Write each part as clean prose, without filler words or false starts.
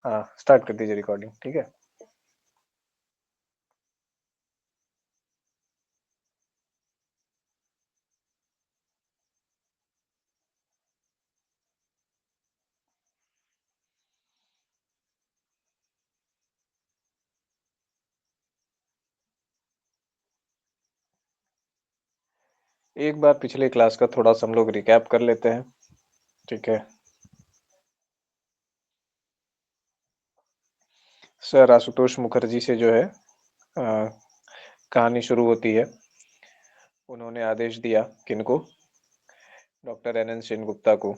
हाँ, स्टार्ट कर दीजिए रिकॉर्डिंग, ठीक है। एक बार पिछले क्लास का थोड़ा सा हम लोग रिकैप कर लेते हैं, ठीक है। सर आशुतोष मुखर्जी से जो है कहानी शुरू होती है। उन्होंने आदेश दिया किनको, डॉक्टर एन एन सेनगुप्ता को,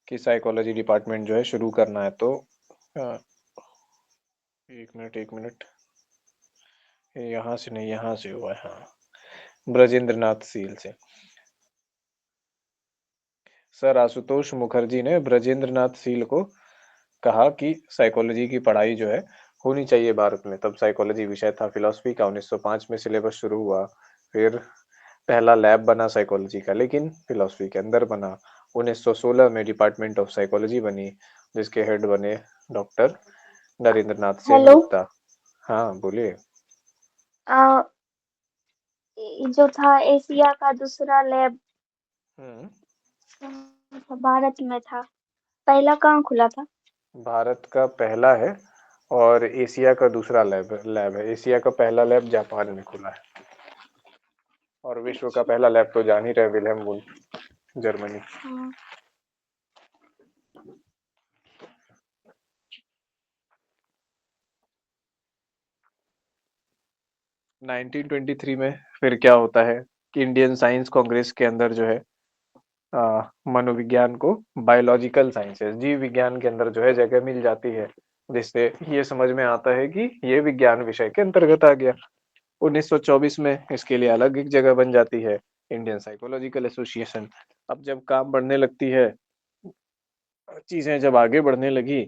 कि साइकोलॉजी डिपार्टमेंट जो है शुरू करना है। तो अ, एक मिनट, यहाँ से नहीं, यहाँ से हुआ है, हाँ, ब्रजेंद्र नाथ सील से। सर आशुतोष मुखर्जी ने ब्रजेंद्र नाथ सील को कहा कि साइकोलॉजी की पढ़ाई जो है होनी चाहिए भारत में। तब साइकोलॉजी विषय था फिलॉसफी का, 1905 में सिलेबस शुरू हुआ। फिर पहला लैब बना साइकोलॉजी का, लेकिन फिलॉसफी के अंदर बना। 1916 में डिपार्टमेंट ऑफ साइकोलॉजी बनी, जिसके हेड बने डॉक्टर नरेंद्र नाथ हेलो। सेनगुप्ता। हाँ बोलिए। आ, जो था एशिया का दूसरा लैब हम्म। भारत में था, पहला कहाँ खुला था? भारत का पहला है और एशिया का दूसरा लैब है। एशिया का पहला लैब जापान में खुला है, और विश्व का अच्छा। पहला लैब तो जान ही रहे, विलेम वुल्फ, जर्मनी। हाँ। 1923 में फिर क्या होता है कि इंडियन साइंस कांग्रेस के अंदर जो है मनोविज्ञान को बायोलॉजिकल साइंसेस, जीव विज्ञान के अंदर जो है जगह मिल जाती है, जिससे ये समझ में आता है कि ये विज्ञान विषय के अंतर्गत आ गया। 1924 में इसके लिए अलग एक जगह बन जाती है, इंडियन साइकोलॉजिकल एसोसिएशन। अब जब काम बढ़ने लगती है, चीजें जब आगे बढ़ने लगी,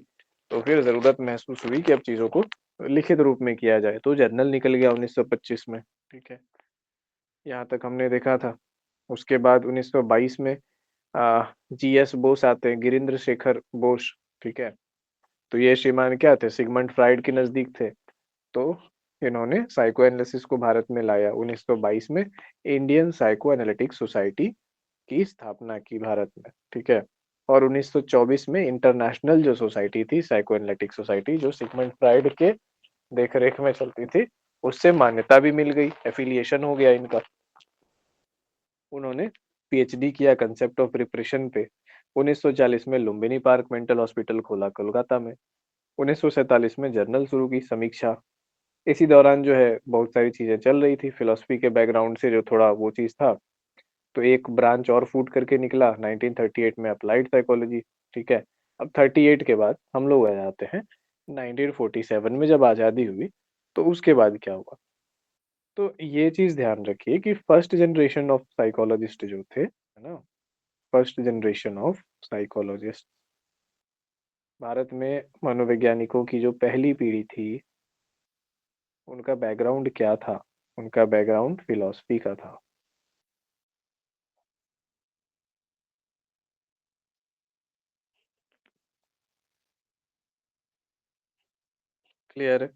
तो फिर जरूरत महसूस हुई कि अब चीजों को लिखित रूप में किया जाए, तो जर्नल निकल गया 1925 में, ठीक है। यहाँ तक हमने देखा था। उसके बाद 1922 में जीएस बोस आते हैं, गिरिंद्र शेखर बोस, ठीक है। तो ये श्रीमान क्या थे, सिगमंड फ्राइड के नजदीक थे। तो इन्होंने साइको एनालिसिस को भारत में लाया 1922 में। इंडियन साइको एनालिटिक सोसाइटी की स्थापना की भारत में, ठीक है। और 1924 में इंटरनेशनल जो सोसाइटी थी, साइको एनालिटिक सोसाइटी, जो सिगमंड फ्राइड के देख रेख में चलती थी, उससे मान्यता भी मिल गई, एफिलिएशन हो गया इनका। उन्होंने पीएचडी किया कंसेप्ट ऑफ रिप्रेशन पे। 1940 में लुम्बिनी पार्क मेंटल हॉस्पिटल खोला कोलकाता में। 1947 में जर्नल शुरू की, समीक्षा। इसी दौरान जो है बहुत सारी चीजें चल रही थी, फिलोसफी के बैकग्राउंड से जो थोड़ा वो चीज था, तो एक ब्रांच और फूट करके निकला 1938 में, अप्लाइड साइकोलॉजी, ठीक है। अब 38 के बाद हम लोग आ जाते हैं 1947 में, जब आज़ादी हुई, तो उसके बाद क्या हुआ। तो ये चीज ध्यान रखिए कि फर्स्ट जनरेशन ऑफ साइकोलॉजिस्ट जो थे, है ना, first generation of psychologist, Bharat में मनोवैज्ञानिकों की जो पहली पीढ़ी थी, उनका बैकग्राउंड क्या था? उनका बैकग्राउंड फिलॉसफी का था। क्लियर है?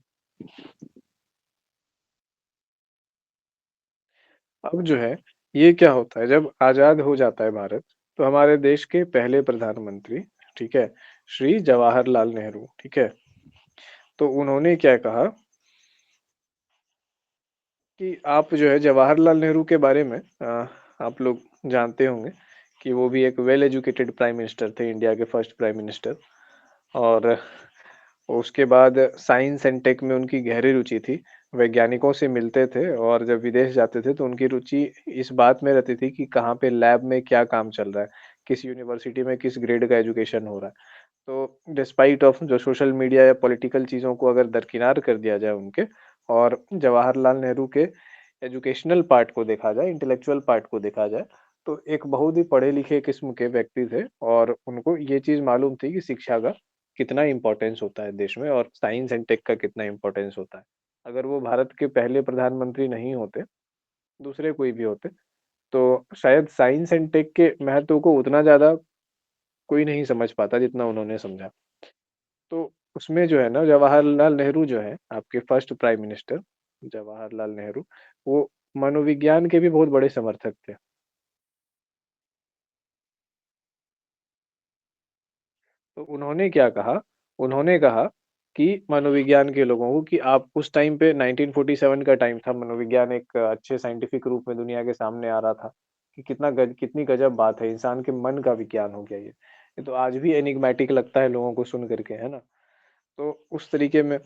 अब जो है, ये क्या होता है, जब आजाद हो जाता है भारत, तो हमारे देश के पहले प्रधानमंत्री, ठीक है, श्री जवाहरलाल नेहरू, ठीक है, तो उन्होंने क्या कहा कि आप जो है जवाहरलाल नेहरू के बारे में आप लोग जानते होंगे कि वो भी एक वेल एजुकेटेड प्राइम मिनिस्टर थे, इंडिया के फर्स्ट प्राइम मिनिस्टर। और उसके बाद साइंस एंड टेक में उनकी गहरी रुचि थी, वैज्ञानिकों से मिलते थे, और जब विदेश जाते थे तो उनकी रुचि इस बात में रहती थी कि कहाँ पे लैब में क्या काम चल रहा है, किस यूनिवर्सिटी में किस ग्रेड का एजुकेशन हो रहा है। तो डिस्पाइट ऑफ जो सोशल मीडिया या पॉलिटिकल चीज़ों को अगर दरकिनार कर दिया जाए उनके, और जवाहरलाल नेहरू के एजुकेशनल पार्ट को देखा जाए, इंटेलेक्चुअल पार्ट को देखा जाए, तो एक बहुत ही पढ़े लिखे किस्म के व्यक्ति थे, और उनको ये चीज़ मालूम थी कि शिक्षा का कितना इम्पोर्टेंस होता है देश में, और साइंस एंड टेक का कितना इम्पोर्टेंस होता है। अगर वो भारत के पहले प्रधानमंत्री नहीं होते, दूसरे कोई भी होते, तो शायद साइंस एंड टेक के महत्व को उतना ज़्यादा कोई नहीं समझ पाता जितना उन्होंने समझा। तो उसमें जो है ना जवाहरलाल नेहरू जो है आपके first prime minister Jawaharlal Nehru, वो मनोविज्ञान के भी बहुत बड़े समर्थक थे। तो उन्होंने क्या कहा, उन्होंने कहा कि मनोविज्ञान के लोगों को कि आप उस टाइम पे 1947 का टाइम था, मनोविज्ञान एक अच्छे साइंटिफिक रूप में दुनिया के सामने आ रहा था कि कितनी गजब बात है, इंसान के मन का विज्ञान हो गया ये। ये तो आज भी एनिग्मेटिक लगता है लोगों को सुन करके, है ना? तो उस तरीके में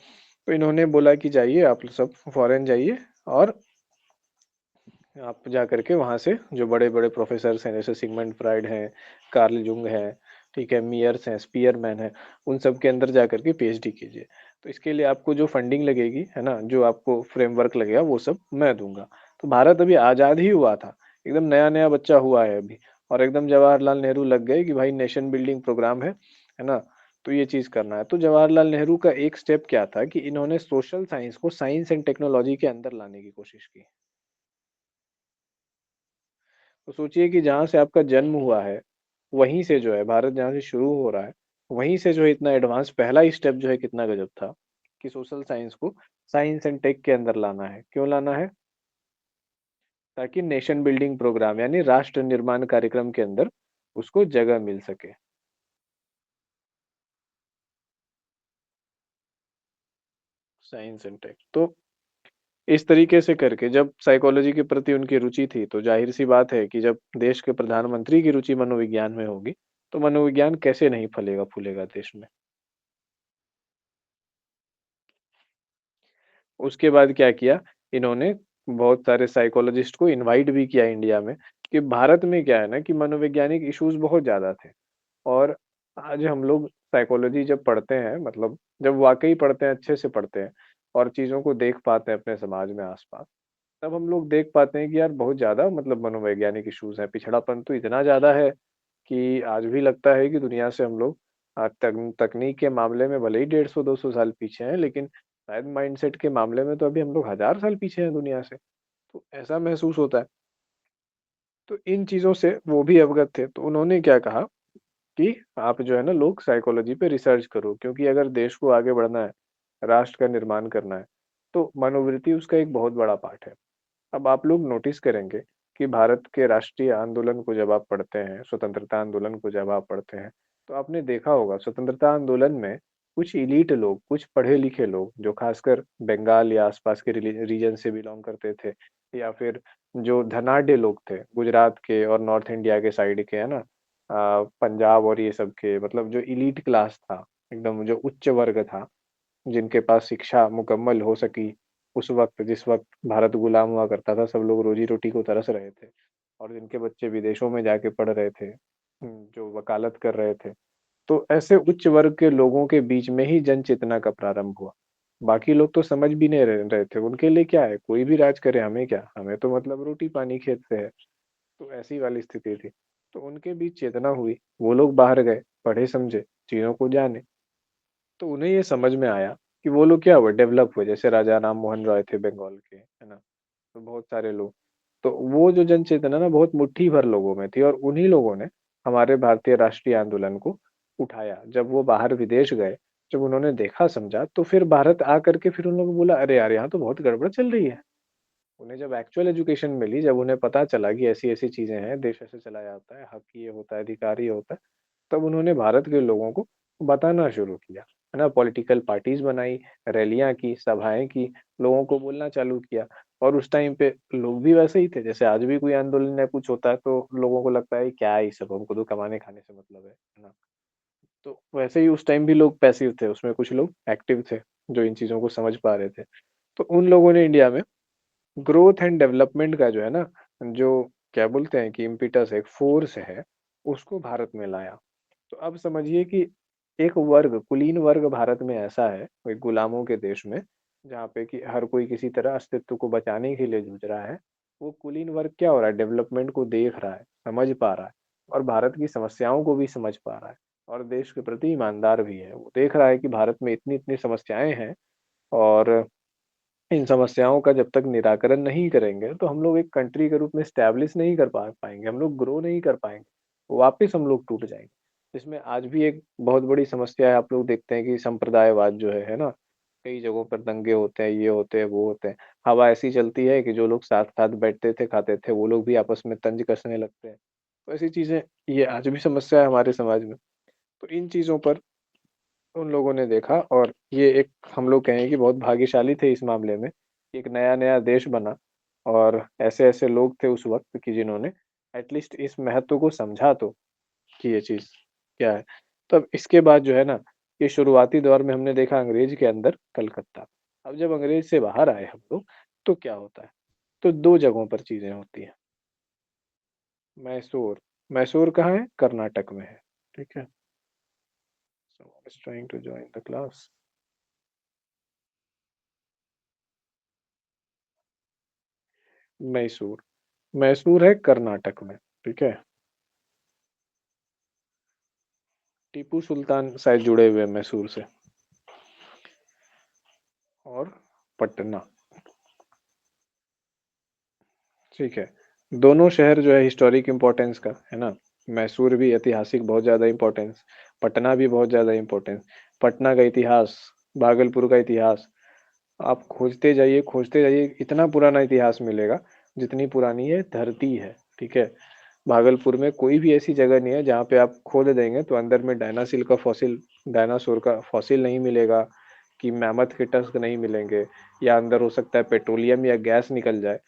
तो इन्होंने बोला कि जाइए आप सब फॉरेन जाइए और आप जा करके वहाँ से जो बड़े-बड़े प्रोफ़ेसर्स हैं, जैसे सिगमंड फ्राइड हैं, कार्ल जुंग हैं, ठीक है, मियर्स हैं, स्पीयरमैन हैं, उन सब के अंदर जा करके पीएचडी कीजिए। तो इसके लिए आपको जो फंडिंग लगेगी, है ना? जो आपको फ्रेमवर्क लगेगा, वो सब मैं दूँगा। तो भारत अभी आज़ाद ही हुआ था, एकदम नया-नया बच्चा हुआ है अभी और एकदम जवाहरलाल नेहरू लग गए कि भाई नेशन बिल्डिंग प्रोग्राम है ना? तो ये चीज़ करना है। तो जवाहरलाल नेहरू का एक स्टेप क्या था कि इन्होंने सोशल साइंस को साइंस एंड टेक्नोलॉजी के अंदर लाने की कोशिश की। तो सोचिए कि जहाँ से आपका जन्म हुआ है, वहीं से जो है भारत जहाँ से शुरू हो रहा है, वहीं से जो है इतना एडवांस पहला ही स्टेप जो है कितना गज़ब था, कि सोशल साइंस को साइंस एंड टेक के अंदर लाना है। क्यों लाना है? ताकि नेशन बिल्डिंग प्रोग्राम यानी राष्ट्र निर्माण कार्यक्रम के अंदर उसको जगह मिल सके। Science and tech. तो इस तरीके से करके जब साइकोलॉजी के प्रति उनकी रुचि थी, तो ज़ाहिर-सी बात है कि जब देश के प्रधानमंत्री की रुचि मनोविज्ञान में होगी, तो मनोविज्ञान कैसे नहीं फलेगा-फूलेगा देश में। उसके बाद क्या किया, इन्होंने बहुत सारे साइकोलॉजिस्ट को इनवाइट भी किया इंडिया में, कि भारत में क्या है ना कि मनोवैज्ञानिक इश्यूज़ बहुत ज़्यादा थे और आज हम लोग साइकोलॉजी जब पढ़ते हैं मतलब जब वाक़ई पढ़ते हैं, अच्छे से पढ़ते हैं और चीज़ों को देख पाते हैं अपने समाज में आस-पास, तब हम लोग देख पाते हैं कि यार बहुत ज़्यादा मतलब मनोवैज्ञानिक इश्यूज़ हैं, पिछड़ापन तो इतना ज़्यादा है कि आज भी लगता है कि दुनिया से हम लोग तकनीक के मामले में भले ही 150-200 साल पीछे हैं, लेकिन शायद माइंडसेट के मामले में तो अभी हम लोग हज़ार साल पीछे हैं दुनिया से। तो ऐसा महसूस होता है। तो इन चीज़ों से वो भी अवगत थे, तो उन्होंने क्या कहा कि आप जो है ना लोग साइकोलॉजी पे रिसर्च करो क्योंकि अगर देश को आगे बढ़ना है, राष्ट्र का निर्माण करना है, तो मनोवृत्ति उसका एक बहुत बड़ा पार्ट है। अब आप लोग नोटिस करेंगे कि भारत के राष्ट्रीय आंदोलन को जब आप पढ़ते हैं, स्वतंत्रता आंदोलन को जब आप पढ़ते हैं, तो आपने देखा होगा स्वतंत्रता आंदोलन में कुछ एलीट लोग, कुछ पढ़े-लिखे लोग जो खासकर बंगाल या आसपास के रीजन से बिलॉन्ग करते थे या फिर जो धनाढ्य लोग थे, गुजरात के और नॉर्थ इंडिया के साइड के, है ना? पंजाब और ये सब के मतलब जो एलीट क्लास था, एकदम जो उच्च वर्ग था, जिनके पास शिक्षा मुकम्मल हो सकी, उस वक़्त जिस वक़्त भारत गुलाम हुआ करता था, सब लोग रोज़ी-रोटी को तरस रहे थे और जिनके बच्चे विदेशों में जाके पढ़ रहे थे, जो वकालत कर रहे थे। तो ऐसे उच्च वर्ग के लोगों के बीच में ही जन चेतना का प्रारंभ हुआ। बाकी लोग तो समझ भी नहीं रहे थे, उनके लिए क्या है, कोई भी राज करे हमें क्या, हमें तो मतलब रोटी-पानी खेत से है। तो ऐसी वाली स्थिति थी। तो उनके बीच चेतना हुई, वो लोग बाहर गए, पढ़े-समझे, चीज़ों को जाने। तो उन्हें ये समझ में आया कि वो लोग क्या हुए डेवलप हुए, जैसे राजा राम मोहन रॉय थे बंगाल के, है ना? तो बहुत सारे लोग। तो वो जो जन चेतना ना बहुत मुट्ठी भर लोगों में थी और उन्हीं लोगों ने हमारे भारतीय राष्ट्रीय आंदोलन को उठाया। जब वो बाहर विदेश गए, जब उन्होंने देखा समझा तो फिर भारत आकर के फिर उन लोगों को बोला अरे यार! यहाँ तो बहुत गड़बड़ चल रही है। उन्हें जब एक्चुअल एजुकेशन मिली, जब उन्हें पता चला कि ऐसी-ऐसी चीज़ें हैं, देश ऐसे चलाया जाता है, हक ये होता है, अधिकार ये होता है, तब उन्होंने भारत के लोगों को बताना शुरू किया, है ना? पॉलिटिकल पार्टीज़ बनाई, रैलियाँ की, सभाएँ की, लोगों को बोलना चालू किया और उस टाइम पे लोग भी वैसे ही थे, जैसे आज भी कोई आंदोलन या कुछ होता है तो लोगों को लगता है क्या है ये सब, हमको तो कमाने-खाने से मतलब है ना? तो वैसे ही उस टाइम भी लोग पैसिव थे, उसमें कुछ लोग एक्टिव थे, जो इन चीज़ों को समझ पा रहे थे। तो उन लोगों ने इंडिया में ग्रोथ एंड डेवलपमेंट का जो है ना, जो क्या बोलते हैं कि इम्पीटस है, एक फ़ोर्स है, उसको भारत में लाया। तो अब समझिए कि एक वर्ग, कुलीन वर्ग भारत में ऐसा है, एक गुलामों के देश में, जहाँ पे कि हर कोई किसी तरह अस्तित्व को बचाने के लिए जूझ रहा है। वो कुलीन वर्ग क्या हो रहा है, डेवलपमेंट को देख रहा है, समझ पा रहा है और भारत की समस्याओं को भी समझ पा रहा है और देश के प्रति ईमानदार भी है। वो देख रहा है कि भारत में इतनी-इतनी समस्याएँ हैं और इन समस्याओं का जब तक निराकरण नहीं करेंगे, तो हम लोग एक कंट्री के रूप में एस्टैब्लिश नहीं कर पाएँगे, हम लोग ग्रो नहीं कर पाएँगे, वापिस हम लोग टूट जाएँगे। जिसमें आज भी एक बहुत बड़ी समस्या है। आप लोग देखते हैं कि संप्रदायवाद जो है ना? कई जगहों पर दंगे होते हैं, ये होते हैं, वो होते हैं। हवा ऐसी चलती है कि जो लोग साथ-साथ बैठते थे, खाते थे, वो लोग भी आपस में तंज कसने लगते हैं। तो ऐसी चीज़ें ये आज भी समस्या है हमारे समाज में। तो इन चीज़ों पर उन लोगों ने देखा और ये एक हम लोग कहें कि बहुत भाग्यशाली थे इस मामले में। एक नया-नया देश बना और ऐसे-ऐसे लोग थे उस वक़्त कि जिन्होंने एटलीस्ट इस महत्व को समझा तो कि ये चीज़ क्या है। तब इसके बाद जो है ना, ये शुरुआती दौर में हमने देखा अंग्रेज़ के अंदर कलकत्ता। अब जब अंग्रेज़ से बाहर आए हम लोग, तो क्या होता है? तो 2 जगहों पर चीज़ें होती हैं। मैसूर, मैसूर कहाँ है? कर्नाटक में है, ठीक है? Someone is trying to join the class. Mysore, Mysore है कर्नाटक में, ठीक है? टीपू सुल्तान शायद जुड़े हुए हैं मैसूर से। और पटना, ठीक है। दोनों शहर जो है हिस्टोरिक इम्पोर्टेंस का, है ना? मैसूर भी ऐतिहासिक बहुत ज़्यादा इम्पोर्टेंस, पटना भी बहुत ज़्यादा इम्पोर्टेंस। पटना का इतिहास, भागलपुर का इतिहास, आप खोजते जाइए, इतना पुराना इतिहास मिलेगा, जितनी पुरानी ये धरती है, ठीक है? भागलपुर में कोई भी ऐसी जगह नहीं है जहाँ पे आप खोद देंगे तो अंदर में डायनासिल का फॉसिल, डायनासोर का फॉसिल नहीं मिलेगा, कि मैमथ के टस्क नहीं मिलेंगे, या अंदर हो सकता है पेट्रोलियम या गैस निकल जाए।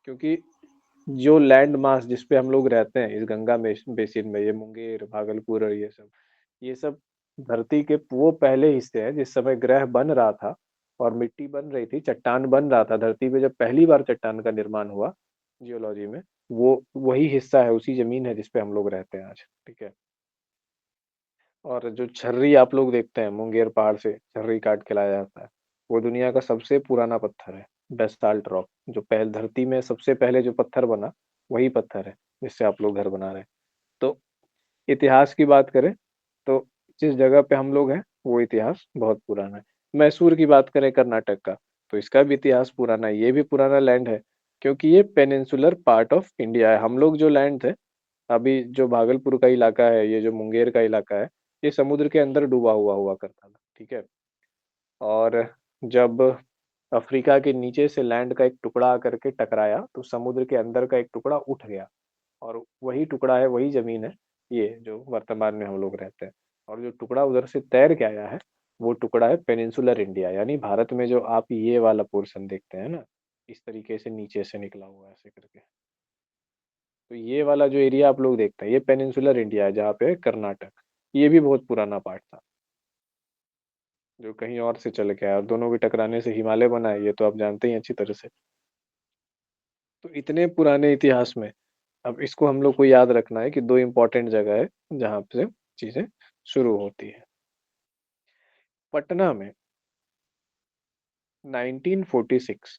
क्योंकि जो लैंड मास जिस पे हम लोग रहते हैं इस गंगा में बेसिन में, ये मुंगेर, भागलपुर और ये सब धरती के वो पहले हिस्से हैं जिस समय ग्रह बन रहा था और मिट्टी बन रही थी, चट्टान बन रहा था धरती पे, जब पहली बार चट्टान का निर्माण हुआ जियोलॉजी में, वो वही हिस्सा है, उसी जमीन है जिस पे हम लोग रहते हैं आज, ठीक है? और जो छर्री आप लोग देखते हैं, मुंगेर पहाड़ से छर्री काट के लाया जाता है, वो दुनिया का सबसे पुराना पत्थर है, बेसाल्ट रॉक। जो पहले धरती में सबसे पहले जो पत्थर बना, वही पत्थर है जिससे आप लोग घर बना रहे हैं। तो इतिहास की बात करें तो जिस जगह पे हम लोग हैं वो इतिहास बहुत पुराना है। मैसूर की बात करें कर्नाटक का, तो इसका भी इतिहास पुराना है, ये भी पुराना लैंड है, क्योंकि ये पेनिनसुलर पार्ट ऑफ इंडिया है। हम लोग जो लैंड थे, अभी जो भागलपुर का इलाका है, ये जो मुंगेर का इलाका है, ये समुद्र के अंदर डूबा हुआ हुआ करता था, ठीक है? और जब अफ्रीका के नीचे से लैंड का एक टुकड़ा आकर के टकराया, तो समुद्र के अंदर का एक टुकड़ा उठ गया, और वही टुकड़ा है, वही ज़मीन है, ये जो वर्तमान में हम लोग रहते हैं। और जो टुकड़ा उधर से तैर के आया है, वो टुकड़ा है पेनिनसुलर इंडिया, यानी भारत में जो आप ये वाला पोर्शन देखते हैं ना, इस तरीके से नीचे से निकला हुआ है ऐसे करके। तो ये वाला जो एरिया आप लोग देखते हैं, ये पेनिनसुलर इंडिया है, जहाँ पे है कर्नाटक। ये भी बहुत पुराना पार्ट था, जो कहीं और से चल के आया, और दोनों के टकराने से हिमालय बना है, ये तो आप जानते ही हैं अच्छी तरह से। तो इतने पुराने इतिहास में अब इसको हम लोग को याद रखना है कि 2 इम्पोर्टेंट जगह है, जहाँ से चीज़ें शुरू होती हैं। पटना में 1946,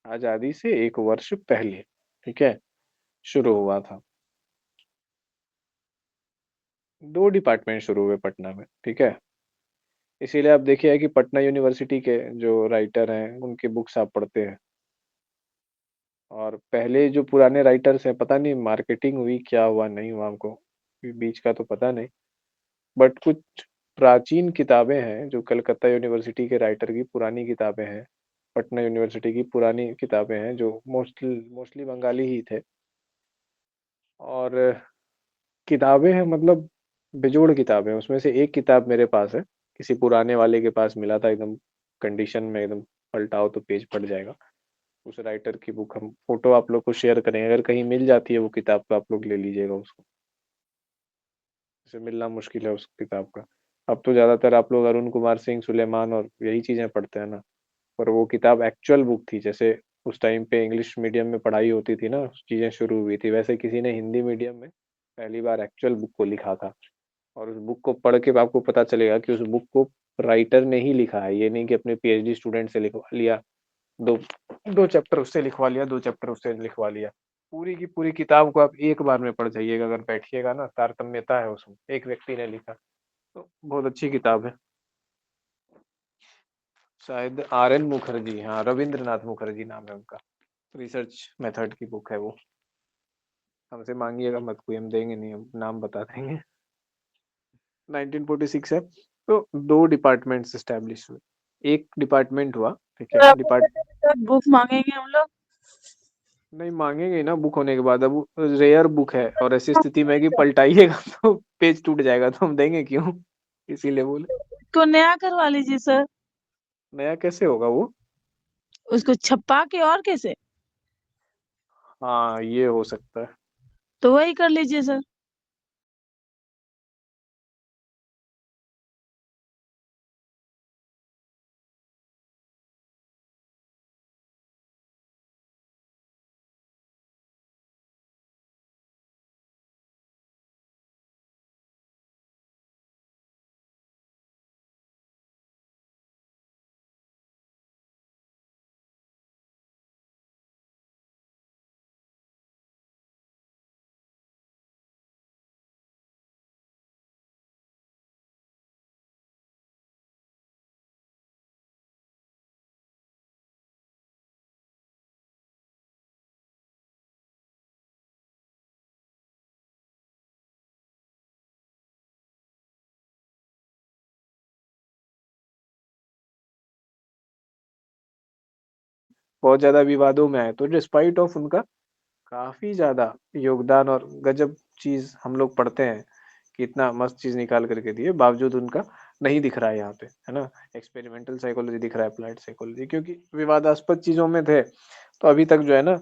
आज़ादी से 1 वर्ष पहले, ठीक है, शुरू हुआ था। 2 डिपार्टमेंट शुरू हुए पटना में, ठीक है? इसीलिए आप देखिए कि पटना यूनिवर्सिटी के जो राइटर हैं, उनकी बुक्स आप पढ़ते हैं। और पहले जो पुराने राइटर्स हैं, पता नहीं मार्केटिंग हुई, क्या हुआ, नहीं हुआ हमको, बीच का तो पता नहीं। बट कुछ प्राचीन किताबें हैं जो कलकत्ता यूनिवर्सिटी के राइटर की पुरानी किताबें हैं, पटना यूनिवर्सिटी की पुरानी किताबें हैं, जो मोस्टली मोस्टली बंगाली ही थे। और किताबें हैं, मतलब बेजोड़ किताबें हैं। उसमें से एक किताब मेरे पास है, किसी पुराने वाले के पास मिला था, एकदम कंडीशन में, एकदम पलटाओ तो पेज फट जाएगा। उस राइटर की बुक हम फोटो आप लोग को शेयर करेंगे, अगर कहीं मिल जाती है वो किताब तो आप लोग ले लीजिएगा उसको, उसे मिलना मुश्किल है उस किताब का। अब तो ज़्यादातर आप लोग अरुण कुमार सिंह, सुलेमान और यही चीज़ें पढ़ते हैं ना, पर वो किताब एक्चुअल बुक थी। जैसे उस टाइम पे इंग्लिश मीडियम में पढ़ाई होती थी ना, चीज़ें शुरू हुई थी, वैसे किसी ने हिंदी मीडियम में पहली बार एक्चुअल बुक को लिखा था। और उस बुक को पढ़ के आपको पता चलेगा कि उस बुक को राइटर ने ही लिखा है, ये नहीं कि अपने पीएचडी स्टूडेंट से लिखवा लिया, दो दो चैप्टर उससे लिखवा लिया, 2 चैप्टर उससे लिखवा लिया। पूरी की पूरी किताब को आप एक बार में पढ़ जाइएगा, अगर बैठिएगा ना, तारतम्यता है उसमें, एक व्यक्ति ने लिखा। तो बहुत अच्छी किताब है। शायद आर.एन. मुखर्जी, हाँ, रविंद्रनाथ मुखर्जी नाम है उनका। रिसर्च मेथड की बुक है वो। हमसे माँगिएगा मत कोई, हम देंगे नहीं, हम नाम बता देंगे। 1946 है। तो दो डिपार्टमेंट्स एस्टेब्लिश हुए। एक डिपार्टमेंट हुआ, ठीक है, तो आपको डिपार्ट पता है सर बुक मांगेंगे हम लोग। नहीं मांगेंगे ना बुक होने के बाद। अब रेयर बुक है और ऐसी स्थिति में कि पलटाइएगा तो पेज टूट जाएगा, तो हम देंगे क्यों, इसीलिए बोले। तो नया करवा लीजिए सर। नया कैसे होगा वो? उसको छपा के और कैसे। हाँ ये हो सकता है। तो वही कर लीजिए सर। बहुत ज्यादा विवादों में आए, तो डिस्पाइट ऑफ उनका काफी ज्यादा योगदान और गजब चीज हम लोग पढ़ते हैं कि इतना मस्त चीज निकाल करके दिए, बावजूद उनका नहीं दिख रहा है यहाँ पे, है ना। एक्सपेरिमेंटल साइकोलॉजी दिख रहा है, अप्लाइड साइकोलॉजी, क्योंकि विवादास्पद चीजों में थे। तो अभी तक जो है ना,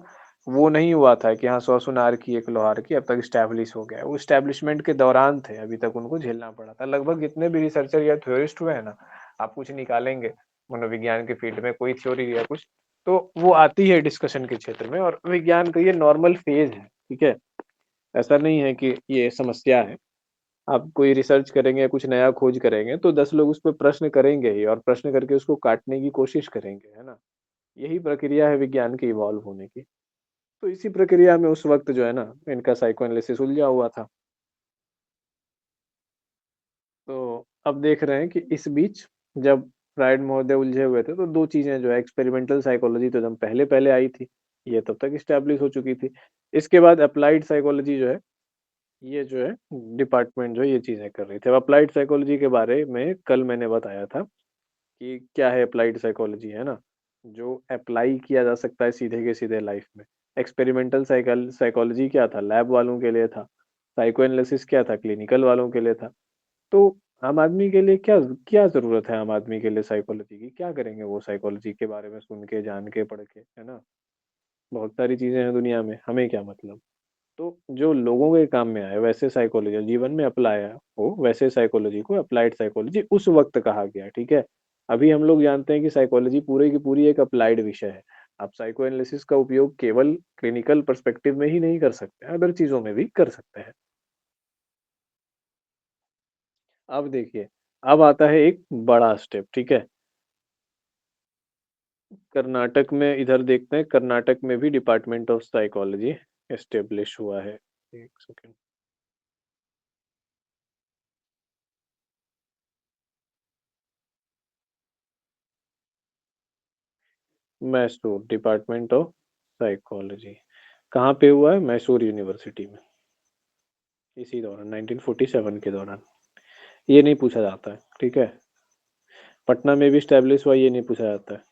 वो नहीं हुआ था कि हाँ 100 सुनार की एक लोहार की, अब तक स्टैब्लिश हो गया है। वो स्टैब्लिशमेंट के दौरान थे, अभी तक उनको झेलना पड़ा था। लगभग जितने भी रिसर्चर या थ्योरिस्ट हुए हैं ना, आप कुछ निकालेंगे मनोविज्ञान के फील्ड में कोई थ्योरी या कुछ, तो वो आती है डिस्कशन के क्षेत्र में। और विज्ञान का ये नॉर्मल फेज है, ठीक है। ऐसा नहीं है कि ये समस्या है। आप कोई रिसर्च करेंगे या कुछ नया खोज करेंगे तो 10 लोग उस पर प्रश्न करेंगे ही, और प्रश्न करके उसको काटने की कोशिश करेंगे, है ना। यही प्रक्रिया है विज्ञान के इवॉल्व होने की। तो इसी प्रक्रिया में उस वक्त जो है ना, इनका साइको एनालिसिस उलझा हुआ था। तो अब देख रहे हैं कि इस बीच जब फ्रायड महोदय उलझे हुए थे, तो दो चीजें जो है, एक्सपेरिमेंटल साइकोलॉजी तो एकदम पहले पहले आई थी, ये तब तक इस्टेब्लिश हो चुकी थी। इसके बाद अप्लाइड साइकोलॉजी जो है, ये जो है डिपार्टमेंट जो है ये चीजें कर रही थी। अब अप्लाइड साइकोलॉजी के बारे में कल मैंने बताया था कि क्या है अप्लाइड साइकोलॉजी, है ना, जो अप्लाई किया जा सकता है सीधे के सीधे लाइफ में। एक्सपेरिमेंटल साइकोलॉजी क्या था, लैब वालों के लिए था। साइको एनालिसिस क्या था, क्लिनिकल वालों के लिए था। तो आम आदमी के लिए क्या क्या जरूरत है, आम आदमी के लिए साइकोलॉजी की क्या करेंगे वो, साइकोलॉजी के बारे में सुन के, जान के, पढ़ के, है ना। बहुत सारी चीजें हैं दुनिया में, हमें क्या मतलब। तो जो लोगों के काम में आए वैसे साइकोलॉजी, जीवन में अप्लाई हो वैसे साइकोलॉजी को अप्लाइड साइकोलॉजी उस वक्त कहा गया, ठीक है। अभी हम लोग जानते हैं कि साइकोलॉजी पूरी की पूरी एक अप्लाइड विषय है। आप साइको एनालिसिस का उपयोग केवल क्लिनिकल पर्सपेक्टिव में ही नहीं कर सकते, अदर चीजों में भी कर सकते हैं। अब देखिए, अब आता है एक बड़ा स्टेप, ठीक है। कर्नाटक में, इधर देखते हैं, कर्नाटक में भी डिपार्टमेंट ऑफ साइकोलॉजी एस्टेब्लिश हुआ है। एक second. Mysore department of psychology कहाँ पे हुआ है? मैसूर यूनिवर्सिटी में, इसी दौरान 1947 के दौरान। ये नहीं पूछा जाता है, ठीक है। पटना में भी स्टैब्लिश हुआ, ये नहीं पूछा जाता है।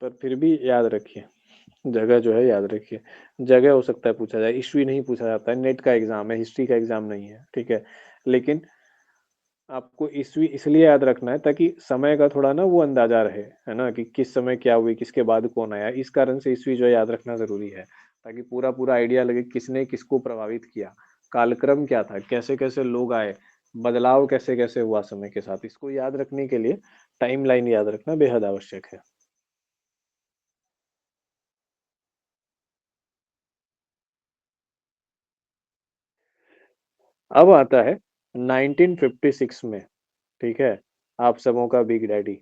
पर फिर भी याद रखिए, जगह जो है याद रखिए। जगह हो सकता है पूछा जाए, इश्यू नहीं पूछा जाता है। नेट का एग्जाम है, हिस्ट्री का एग्जाम नहीं है, ठीक है। लेकिन आपको ईस्वी इसलिए याद रखना है ताकि समय का थोड़ा ना वो अंदाजा रहे, है ना, कि किस समय क्या हुई, किसके बाद कौन आया। इस कारण से ईस्वी जो है याद रखना जरूरी है, ताकि पूरा पूरा आइडिया लगे किसने किसको प्रभावित किया, कालक्रम क्या था, कैसे कैसे लोग आए, बदलाव कैसे कैसे हुआ समय के साथ। इसको याद रखने के लिए टाइम लाइन याद रखना बेहद आवश्यक है। अब आता है 1956 में, ठीक है, आप सबों का बिग डैडी,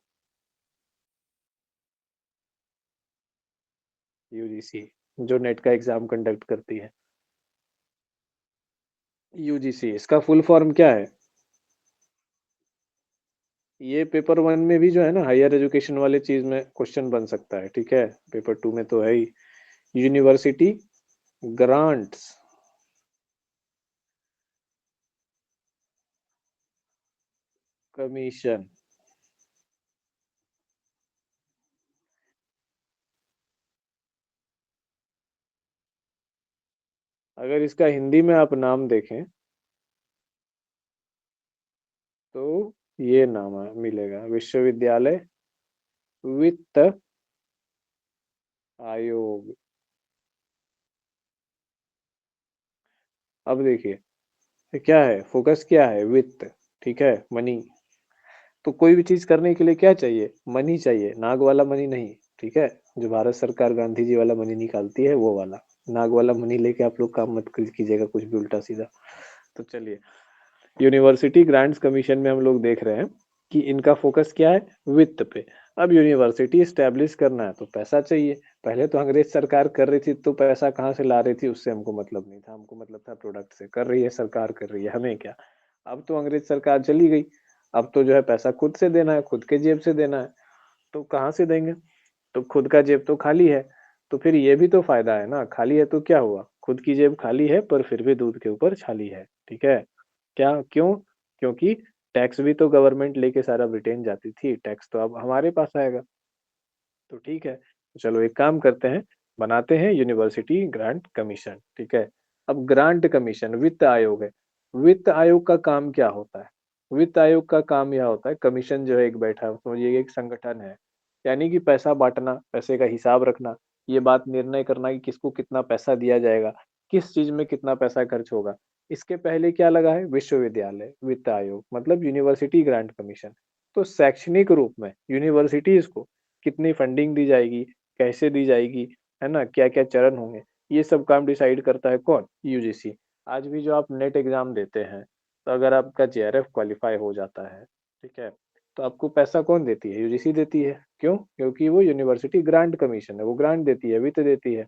यूजीसी, जो नेट का एग्जाम कंडक्ट करती है। यूजीसी, इसका फुल फॉर्म क्या है? ये पेपर वन में भी जो है ना, हायर एजुकेशन वाले चीज में क्वेश्चन बन सकता है, ठीक है। पेपर टू में तो है ही। University grants, commission. अगर इसका हिंदी में आप नाम देखें तो ये नाम मिलेगा, विश्वविद्यालय वित्त आयोग। अब देखिए, ये क्या है, फोकस क्या है, वित्त, ठीक है, मनी। तो कोई भी चीज करने के लिए क्या चाहिए, मनी चाहिए, नाग वाला मनी नहीं, ठीक है। जो भारत सरकार गांधी जी वाला मनी निकालती है वो वाला, नाग वाला मनी लेके आप लोग काम मत कीजिएगा कुछ भी उल्टा सीधा। तो चलिए, यूनिवर्सिटी ग्रांट्स कमीशन में हम लोग देख रहे हैं कि इनका फोकस क्या है, वित्त पे। अब यूनिवर्सिटी स्टैब्लिश करना है तो पैसा चाहिए। पहले तो अंग्रेज सरकार कर रही थी तो पैसा कहाँ से ला रही थी उससे हमको मतलब नहीं था, हमको मतलब था प्रोडक्ट से। कर रही है सरकार, कर रही है, हमें क्या। अब तो अंग्रेज सरकार चली गई, अब तो जो है पैसा खुद से देना है, खुद के जेब से देना है। तो कहाँ से देंगे, तो खुद का जेब तो खाली है। तो फिर ये भी तो फायदा है ना, खाली है तो क्या हुआ, खुद की जेब खाली है पर फिर भी दूध के ऊपर छाली है, ठीक है। क्या, क्यों, क्योंकि टैक्स भी तो गवर्नमेंट लेके सारा ब्रिटेन जाती थी, टैक्स तो अब हमारे पास आएगा। तो ठीक है, तो चलो एक काम करते हैं, बनाते हैं यूनिवर्सिटी ग्रांट कमीशन, ठीक है। अब ग्रांट कमीशन वित्त आयोग है। वित्त आयोग का काम क्या होता है, वित्त आयोग का काम यह होता है, कमीशन जो है एक बैठा है, समझिए एक संगठन है, यानी कि पैसा बांटना, पैसे का हिसाब रखना, ये बात निर्णय करना कि किसको कितना पैसा दिया जाएगा, किस चीज में कितना पैसा खर्च होगा। इसके पहले क्या लगा है, विश्वविद्यालय वित्त आयोग, मतलब यूनिवर्सिटी ग्रांट कमीशन। तो शैक्षणिक रूप में यूनिवर्सिटीज को कितनी फंडिंग दी जाएगी, कैसे दी जाएगी, है ना, क्या क्या चरण होंगे, ये सब काम डिसाइड करता है कौन, यूजीसी। आज भी जो आप नेट एग्जाम देते हैं, तो अगर आपका जेआरएफ क्वालिफाई हो जाता है, ठीक है, तो आपको पैसा कौन देती है, यूजीसी देती है। क्यों, क्योंकि वो यूनिवर्सिटी ग्रांट कमीशन है, वो ग्रांट देती है, वित्त देती है।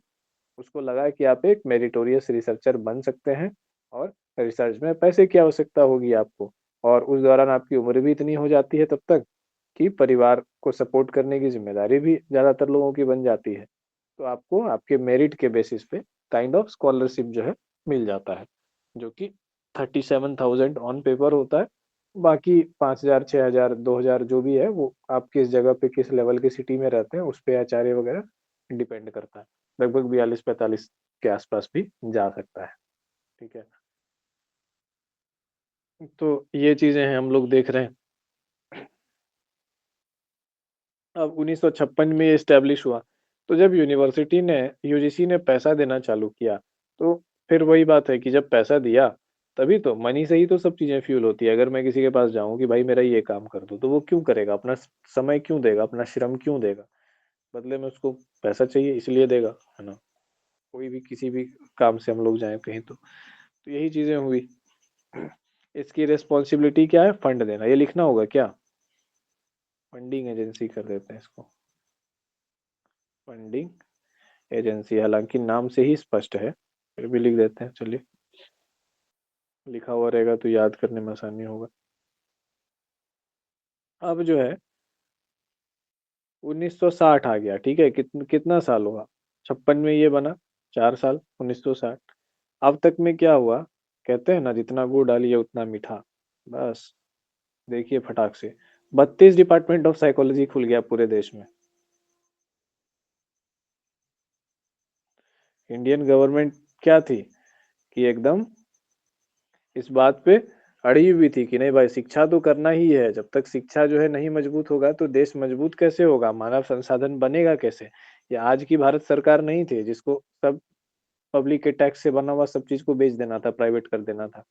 उसको लगा कि आप एक मेरिटोरियस रिसर्चर बन सकते हैं, और रिसर्च में पैसे की आवश्यकता होगी आपको, और उस दौरान आपकी उम्र भी इतनी हो जाती है तब तक कि परिवार को सपोर्ट करने की जिम्मेदारी भी ज्यादातर लोगों की बन जाती है। तो आपको आपके मेरिट के बेसिस पे काइंड ऑफ स्कॉलरशिप जो है मिल जाता है, जो कि 37,000 ऑन पेपर होता है। बाकी 5,000, 6,000, 2,000 जो भी है वो आप किस जगह पे किस लेवल की सिटी में रहते हैं उस पे आचार्य वगैरह डिपेंड करता है। लगभग 42-45 के आसपास भी जा सकता है, ठीक है। तो ये चीजें हैं हम लोग देख रहे हैं। अब 1956 में ये स्टैब्लिश हुआ। तो जब यूनिवर्सिटी ने, यूजीसी ने पैसा देना चालू किया, तो फिर वही बात है कि जब पैसा दिया तभी तो मनी से ही तो सब चीजें फ्यूल होती है। अगर मैं किसी के पास जाऊं कि भाई मेरा ये काम कर दो, तो वो क्यों करेगा, अपना समय क्यों देगा, अपना श्रम क्यों देगा, बदले में उसको पैसा चाहिए इसलिए देगा, है ना। कोई भी किसी भी काम से हम लोग जाए कहीं तो यही चीजें हुई। इसकी रिस्पॉन्सिबिलिटी क्या है, फंड देना, ये लिखना होगा क्या, फंडिंग एजेंसी कर देते हैं इसको, फंडिंग एजेंसी। हालांकि नाम से ही स्पष्ट है, फिर भी लिख देते हैं, चलिए लिखा हुआ रहेगा तो याद करने में आसानी होगा। अब जो है 1960 आ गया, ठीक है, कितना साल हुआ, 56 में ये बना, 4 साल, 1960। अब तक में क्या हुआ, कहते हैं ना जितना गुड़ डालिए उतना मीठा। बस देखिए फटाक से 32 डिपार्टमेंट ऑफ साइकोलॉजी खुल गया पूरे देश में। इंडियन गवर्नमेंट क्या थी कि एकदम इस बात पे अड़ी हुई थी कि नहीं भाई शिक्षा तो करना ही है, जब तक शिक्षा जो है नहीं मजबूत होगा तो देश मजबूत कैसे होगा, मानव संसाधन बनेगा कैसे। ये आज की भारत सरकार नहीं थी जिसको सब पब्लिक के टैक्स से बना हुआ सब चीज को बेच देना था, प्राइवेट कर देना था,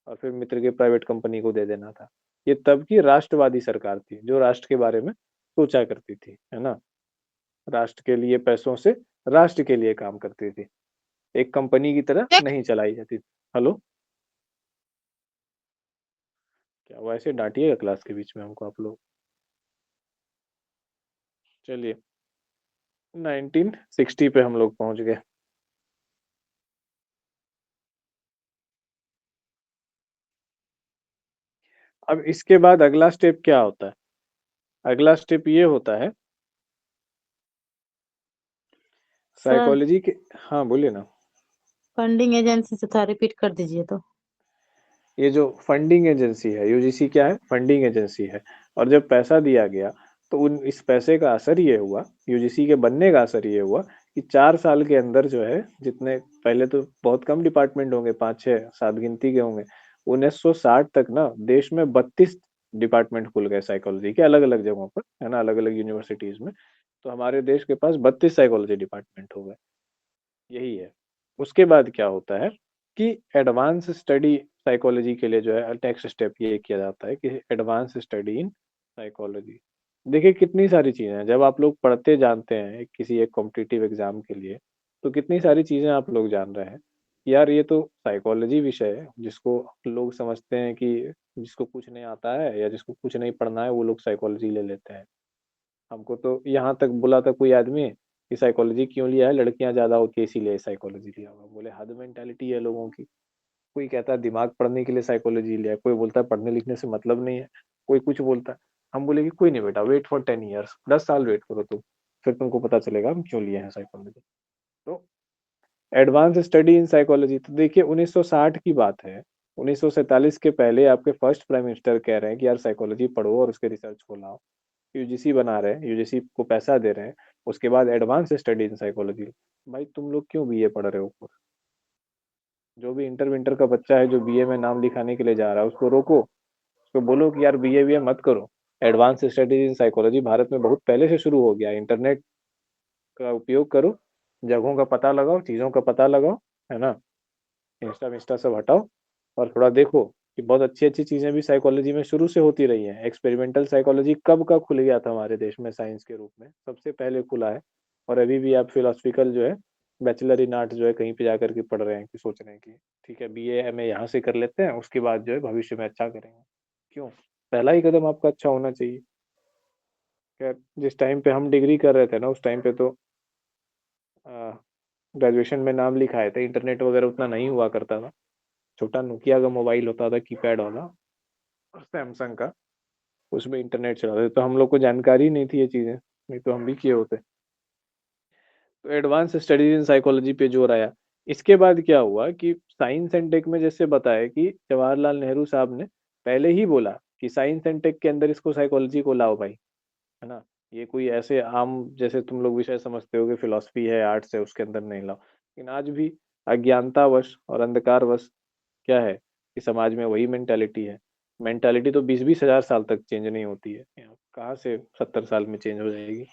और फिर मित्र के प्राइवेट कंपनी को दे देना था। ये तब की राष्ट्रवादी सरकार थी जो राष्ट्र के बारे में सोचा करती थी, है ना, राष्ट्र के लिए पैसों से राष्ट्र के लिए काम करती थी, एक कंपनी की तरह नहीं चलाई जाती थी। हेलो, क्या वैसे डांटिएगा क्लास के बीच में हमको आप लोग। चलिए 1960 पे हम लोग पहुंच गए। अब इसके बाद अगला स्टेप क्या होता है, अगला स्टेप ये होता है सर साइकोलॉजी के। हाँ बोलिए ना। फंडिंग एजेंसी से था, रिपीट कर दीजिए तो। ये जो फंडिंग एजेंसी है, यूजीसी क्या है? फंडिंग एजेंसी है। और जब पैसा दिया गया तो उन इस पैसे का असर ये हुआ, यूजीसी के बनने का असर ये हुआ कि 4 साल के अंदर जो है, जितने पहले तो बहुत कम डिपार्टमेंट होंगे, 5 6 7 गिनती के होंगे, 1960 तक ना देश में 32 डिपार्टमेंट खुल गए साइकोलॉजी के, अलग अलग जगहों पर, है ना, अलग अलग यूनिवर्सिटीज में। तो हमारे देश के पास 32 साइकोलॉजी डिपार्टमेंट हो गए। यही है। उसके बाद क्या होता है कि एडवांस स्टडी साइकोलॉजी के लिए जो है नेक्स्ट स्टेप ये किया जाता है कि एडवांस स्टडी इन साइकोलॉजी। देखिए कितनी सारी चीजें हैं, जब आप लोग पढ़ते जानते हैं किसी एक कॉम्पिटिटिव एग्जाम के लिए, तो कितनी सारी चीजें आप लोग जान रहे हैं। यार ये तो साइकोलॉजी विषय है, जिसको लोग समझते हैं कि जिसको कुछ नहीं आता है या जिसको कुछ नहीं पढ़ना है वो लोग साइकोलॉजी ले लेते हैं। हमको तो यहाँ तक बोला था कोई आदमी कि साइकोलॉजी क्यों लिया है, लड़कियां ज्यादा होती है इसीलिए साइकोलॉजी लिया होगा। बोले हद मेंटालिटी है लोगों की। कोई कहता है दिमाग पढ़ने के लिए साइकोलॉजी लिया है, कोई बोलता है पढ़ने लिखने से मतलब नहीं है, कोई कुछ बोलता है। हम बोले कि कोई नहीं बेटा, वेट फॉर 10 ईयर्स, 10 साल वेट करो तुम, फिर तुमको पता चलेगा हम क्यों लिए हैं साइकोलॉजी। तो एडवांस स्टडी इन साइकोलॉजी, तो देखिए 1960 की बात है। 1947 के पहले आपके फर्स्ट प्राइम मिनिस्टर कह रहे हैं कि यार साइकोलॉजी पढ़ो और उसके रिसर्च को लाओ। यूजीसी बना रहे हैं, यूजीसी को पैसा दे रहे हैं। उसके बाद एडवांस स्टडी इन साइकोलॉजी। भाई तुम लोग क्यों बीए पढ़ रहे हो? जो भी इंटर विंटर का बच्चा है जो बीए में नाम लिखाने के लिए जा रहा है, उसको रोको, उसको बोलो कि यार बीए बीए मत करो। Advance studies in psychology Bharat में बहुत पहले से शुरू हो गया है। इंटरनेट का उपयोग करो, जगहों का पता लगाओ, चीजों का पता लगाओ, है ना। इंस्टा विंस्टा सब हटाओ और थोड़ा देखो कि बहुत अच्छी अच्छी चीजें भी साइकोलॉजी में शुरू से होती रही हैं। एक्सपेरिमेंटल साइकोलॉजी कब का खुल गया था हमारे देश में साइंस के रूप में, सबसे पहले खुला है। और अभी भी आप फिलोसफिकल जो है, बैचलर इन आर्ट जो है कहीं पे जाकर के पढ़ रहे हैं कि सोच रहे हैं कि ठीक है बीए एमए यहाँ से कर लेते हैं, उसके बाद जो है भविष्य में अच्छा करेंगे। क्यों? पहला ही कदम आपका अच्छा होना चाहिए। खैर जिस टाइम पे हम डिग्री कर रहे थे ना, उस टाइम पे तो ग्रेजुएशन में नाम लिखाए थे, इंटरनेट वगैरह उतना नहीं हुआ करता था। छोटा नोकिया का मोबाइल होता था, कीपैड वाला, और सैमसंग का, उसमें इंटरनेट चलाते थे, तो हम लोग को जानकारी नहीं थी ये चीजें, नहीं तो हम भी किए होते। तो एडवांस स्टडीज इन साइकोलॉजी पे जोर आया। इसके बाद क्या हुआ कि साइंस एंड टेक में जैसे बताया कि जवाहरलाल नेहरू साहब ने पहले ही बोला कि साइंस एंड टेक के अंदर इसको साइकोलॉजी को लाओ भाई, है ना। ये कोई ऐसे आम जैसे तुम लोग विषय समझते हो कि फिलोसफी है, आर्ट्स है, उसके अंदर नहीं लाओ। लेकिन आज भी अज्ञानतावश और अंधकारवश क्या है कि समाज में वही मेंटालिटी है। मेंटालिटी तो 20-20 हजार साल तक चेंज नहीं होती है, कहाँ से 70 साल में चेंज हो जाएगी।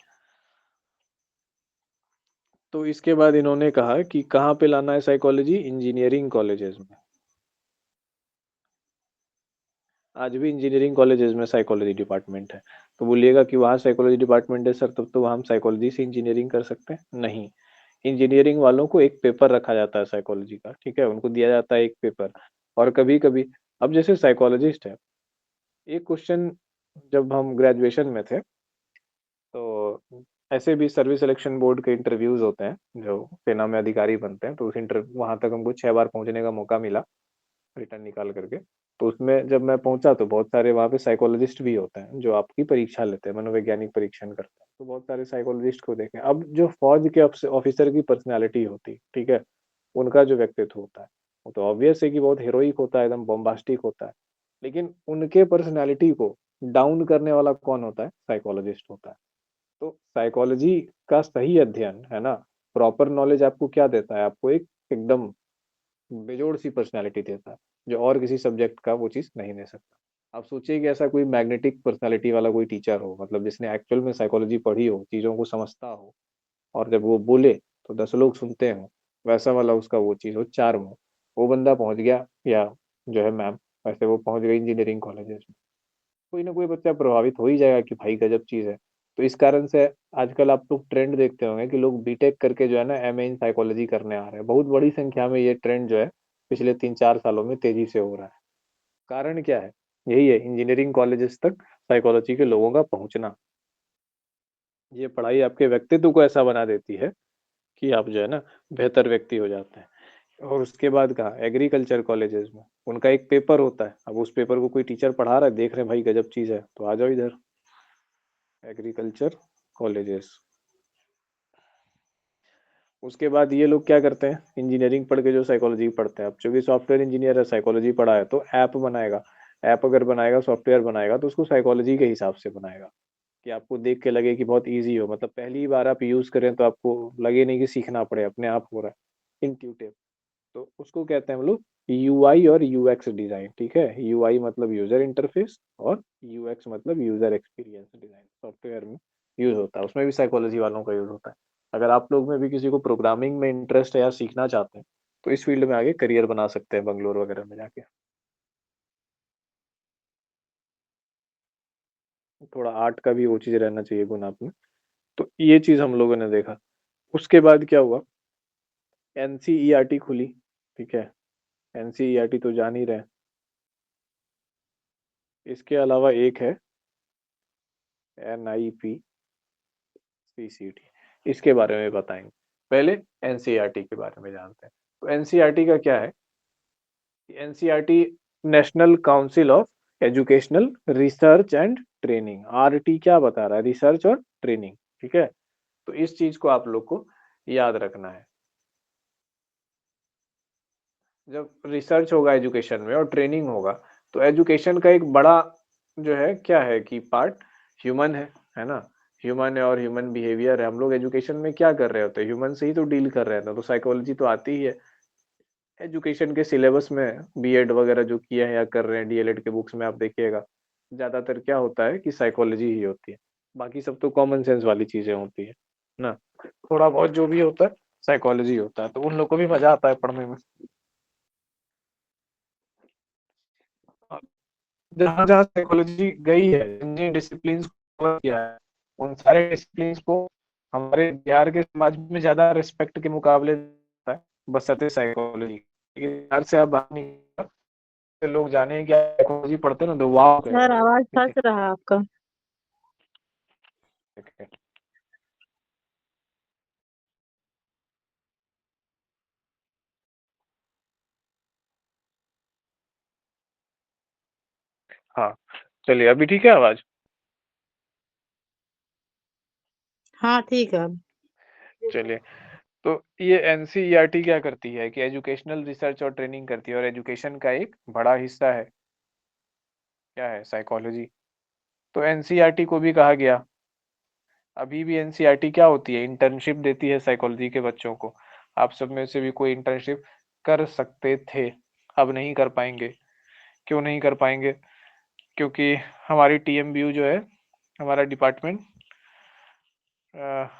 तो इसके बाद इन्होंने कहा कि कहाँ पे लाना है साइकोलॉजी, इंजीनियरिंग कॉलेजेस में। आज भी इंजीनियरिंग कॉलेजेस में साइकोलॉजी डिपार्टमेंट है। तो बोलिएगा कि वहाँ साइकोलॉजी डिपार्टमेंट है सर, तब तो वहाँ हम साइकोलॉजी से इंजीनियरिंग कर सकते हैं? नहीं। इंजीनियरिंग वालों को एक पेपर रखा जाता है साइकोलॉजी का, ठीक है, उनको दिया जाता है एक पेपर। और कभी कभी, अब जैसे साइकोलॉजिस्ट है, एक क्वेश्चन, जब हम ग्रेजुएशन में थे तो ऐसे भी सर्विस सिलेक्शन बोर्ड के इंटरव्यूज होते हैं, जो सेना में अधिकारी बनते हैं, तो उस इंटर वहां तक हमको 6 बार पहुंचने का मौका मिला, रिटर्न निकाल करके। तो उसमें जब मैं पहुंचा तो बहुत सारे वहाँ पे साइकोलॉजिस्ट भी होते हैं जो आपकी परीक्षा लेते हैं, मनोवैज्ञानिक परीक्षण करते हैं। तो बहुत सारे साइकोलॉजिस्ट को देखे। अब जो फौज के ऑफिसर की पर्सनैलिटी होती, ठीक है, उनका जो व्यक्तित्व होता है, वो तो ऑब्वियस है कि बहुत हीरोइक होता है, एकदम बॉम्बास्टिक होता है। लेकिन उनके पर्सनैलिटी को डाउन करने वाला कौन होता है? साइकोलॉजिस्ट होता है। तो साइकोलॉजी का सही अध्ययन, है ना, प्रॉपर नॉलेज आपको क्या देता है? आपको एक एकदम बेजोड़ सी पर्सनालिटी देता है, जो और किसी सब्जेक्ट का वो चीज नहीं दे सकता। आप सोचिए कि ऐसा कोई मैग्नेटिक पर्सनालिटी वाला कोई टीचर हो, मतलब जिसने एक्चुअल में साइकोलॉजी पढ़ी हो, चीजों को समझता हो, और जब वो बोले तो 10 लोग सुनते हो, वैसा वाला उसका वो चीज हो, चार्म हो, वो बंदा पहुंच गया, या जो है मैम, वैसे वो पहुंच गई इंजीनियरिंग कॉलेजेस में, कोई ना कोई बच्चा प्रभावित हो ही जाएगा कि भाई गजब चीज है। तो इस कारण से आजकल आप लोग ट्रेंड देखते होंगे कि लोग बीटेक करके जो है ना एमए इन साइकोलॉजी करने आ रहे हैं। बहुत बड़ी संख्या में ये ट्रेंड जो है पिछले 3-4 सालों में तेजी से हो रहा है। कारण क्या है? यही है, इंजीनियरिंग कॉलेजेस तक साइकोलॉजी के लोगों का पहुंचना। ये पढ़ाई आपके व्यक्तित्व को ऐसा बना देती है कि आप जो है ना बेहतर व्यक्ति हो जाते हैं। और उसके बाद कहा एग्रीकल्चर कॉलेजेस में उनका एक पेपर होता है। अब उस पेपर को कोई टीचर पढ़ा रहा है, देख रहे हैं भाई गजब चीज है, तो आ जाओ इधर एग्रीकल्चर कॉलेजेस। उसके बाद ये लोग क्या करते हैं, इंजीनियरिंग पढ़ के जो साइकोलॉजी पढ़ते हैं, अब चूंकि सॉफ्टवेयर इंजीनियर है, साइकोलॉजी पढ़ा है, तो ऐप बनाएगा। ऐप अगर बनाएगा, सॉफ्टवेयर बनाएगा, तो उसको साइकोलॉजी के हिसाब से बनाएगा कि आपको देख के लगे कि बहुत ईजी हो, मतलब पहली बार आप यूज करें तो आपको लगे नहीं कि सीखना पड़े, अपने आप हो रहा है, इंट्यूटिव। तो उसको कहते हैं हम लोग यूआई और यूएक्स डिजाइन। ठीक है, यूआई मतलब यूजर इंटरफेस और यूएक्स मतलब यूजर एक्सपीरियंस डिजाइन सॉफ्टवेयर में यूज होता है, उसमें भी साइकोलॉजी वालों का यूज होता है। अगर आप लोग में भी किसी को प्रोग्रामिंग में इंटरेस्ट है या सीखना चाहते हैं, तो इस फील्ड में आगे करियर बना सकते हैं बंगलोर वगैरह में जाके। थोड़ा आर्ट का भी वो चीज रहना चाहिए गुण आप में। तो ये चीज हम लोगों ने देखा। उसके बाद क्या हुआ, एनसीईआरटी खुली। ठीक है, एनसीईआरटी तो जान ही रहे हैं। इसके अलावा एक है एनआईपी सीसीटी, इसके बारे में बताएंगे। पहले एनसीईआरटी के बारे में जानते हैं। तो एनसीईआरटी का क्या है, NCERT national council of educational research and training, RT क्या बता रहा है, रिसर्च और ट्रेनिंग। ठीक है, तो इस चीज को आप लोग को याद रखना है। जब रिसर्च होगा एजुकेशन में और ट्रेनिंग होगा, तो एजुकेशन का एक बड़ा जो है क्या है कि पार्ट ह्यूमन है ना। ह्यूमन है और ह्यूमन बिहेवियर है। हम लोग एजुकेशन में क्या कर रहे होते हैं, ह्यूमन से ही तो डील कर रहे हैं ना, तो साइकोलॉजी तो आती ही है। एजुकेशन के सिलेबस में बीएड वगैरह जो किया है या कर रहे हैं, डीएलएड के बुक्स में आप देखिएगा, ज्यादातर क्या होता है कि साइकोलॉजी ही होती है। बाकी सब तो कॉमन सेंस वाली चीजें होती है ना। थोड़ा बहुत जो भी होता है साइकोलॉजी होता है, तो उन लोग को भी मजा आता है पढ़ने में। जहाँ जहाँ साइकोलॉजी गई है, जिन जिन डिसिप्लिन कवर किया है, उन सारे डिसिप्लिन को हमारे बिहार के समाज में ज्यादा रिस्पेक्ट के मुकाबले देता है, बशर्ते साइकोलॉजी। लेकिन बिहार से आप बाहर निकल, लोग जाने कि साइकोलॉजी पढ़ते हैं ना, तो वाह सर कहेंगे। आवाज ठीक फंस रहा है आपका। है। हाँ, चलिए अभी ठीक है आवाज। हाँ ठीक है। चलिए, तो ये एनसीईआरटी क्या करती है कि एजुकेशनल रिसर्च और ट्रेनिंग करती है, और एजुकेशन का एक बड़ा हिस्सा है क्या है, साइकोलॉजी। तो एनसीईआरटी को भी कहा गया, अभी भी एनसीईआरटी क्या होती है, इंटर्नशिप देती है साइकोलॉजी के बच्चों को। आप सब में से भी कोई इंटर्नशिप कर सकते थे, अब नहीं कर पाएंगे। क्यों नहीं कर पाएंगे, क्योंकि हमारी टीएमबीयू जो है, हमारा डिपार्टमेंट,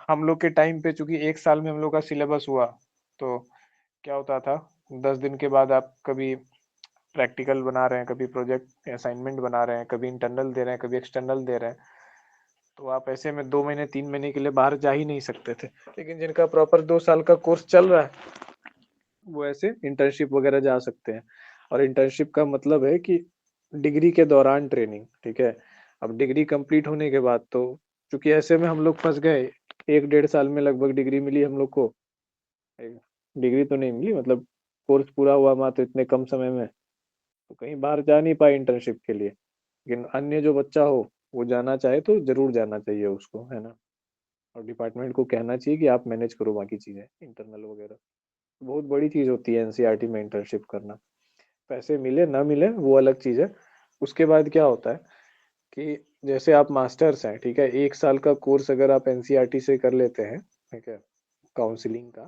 हम लोग के टाइम पे चूंकि एक साल में हम लोग का सिलेबस हुआ, तो क्या होता था, 10 दिन के बाद आप कभी प्रैक्टिकल बना रहे हैं, कभी प्रोजेक्ट असाइनमेंट बना रहे हैं, कभी इंटरनल दे रहे हैं, कभी एक्सटर्नल दे रहे हैं, तो आप ऐसे में 2 महीने 3 महीने के लिए बाहर जा ही नहीं सकते थे। लेकिन जिनका प्रॉपर 2 साल का कोर्स चल रहा है, वो ऐसे इंटर्नशिप वगैरह जा सकते हैं। और इंटर्नशिप का मतलब है कि डिग्री के दौरान ट्रेनिंग। ठीक है, अब डिग्री कंप्लीट होने के बाद तो, चूंकि ऐसे में हम लोग फंस गए, 1 डेढ़ साल में लगभग डिग्री मिली हम लोग को। डिग्री तो नहीं मिली, मतलब कोर्स पूरा हुआ मात्र इतने कम समय में, तो कहीं बाहर जा नहीं पाए इंटर्नशिप के लिए। लेकिन अन्य जो बच्चा हो, वो जाना चाहे तो जरूर जाना चाहिए उसको, है ना। और डिपार्टमेंट को कहना चाहिए कि आप मैनेज करो बाकी चीजें, इंटरनल वगैरह। बहुत बड़ी चीज होती है एनसीईआरटी में इंटर्नशिप करना। पैसे मिले ना मिले वो अलग चीज है। उसके बाद क्या होता है कि जैसे आप मास्टर्स हैं, ठीक है, 1 साल का कोर्स अगर आप एनसीईआरटी से कर लेते हैं, ठीक है, काउंसलिंग का,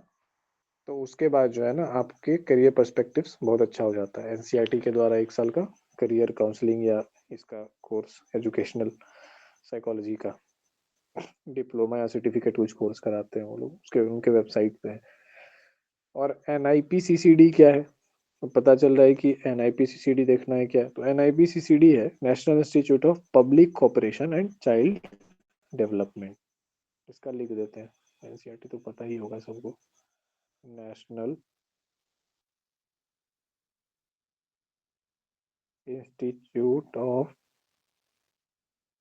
तो उसके बाद जो है ना, आपके करियर पर्सपेक्टिव्स बहुत अच्छा हो जाता है। एनसीईआरटी के द्वारा 1 साल का करियर काउंसलिंग या इसका कोर्स, एजुकेशनल साइकोलॉजी का डिप्लोमा या सर्टिफिकेट कुछ कोर्स कराते हैं वो लोग, उसके उनके वेबसाइट पे है। और एनआईपीसीसीडी क्या है, तो पता चल रहा है कि एनआईपीसीसीडी देखना है क्या, तो एनआईपीसीसीडी है national institute of public cooperation and child development. इसका लिख देते हैं, एनसीईआरटी तो पता ही होगा सबको। National institute of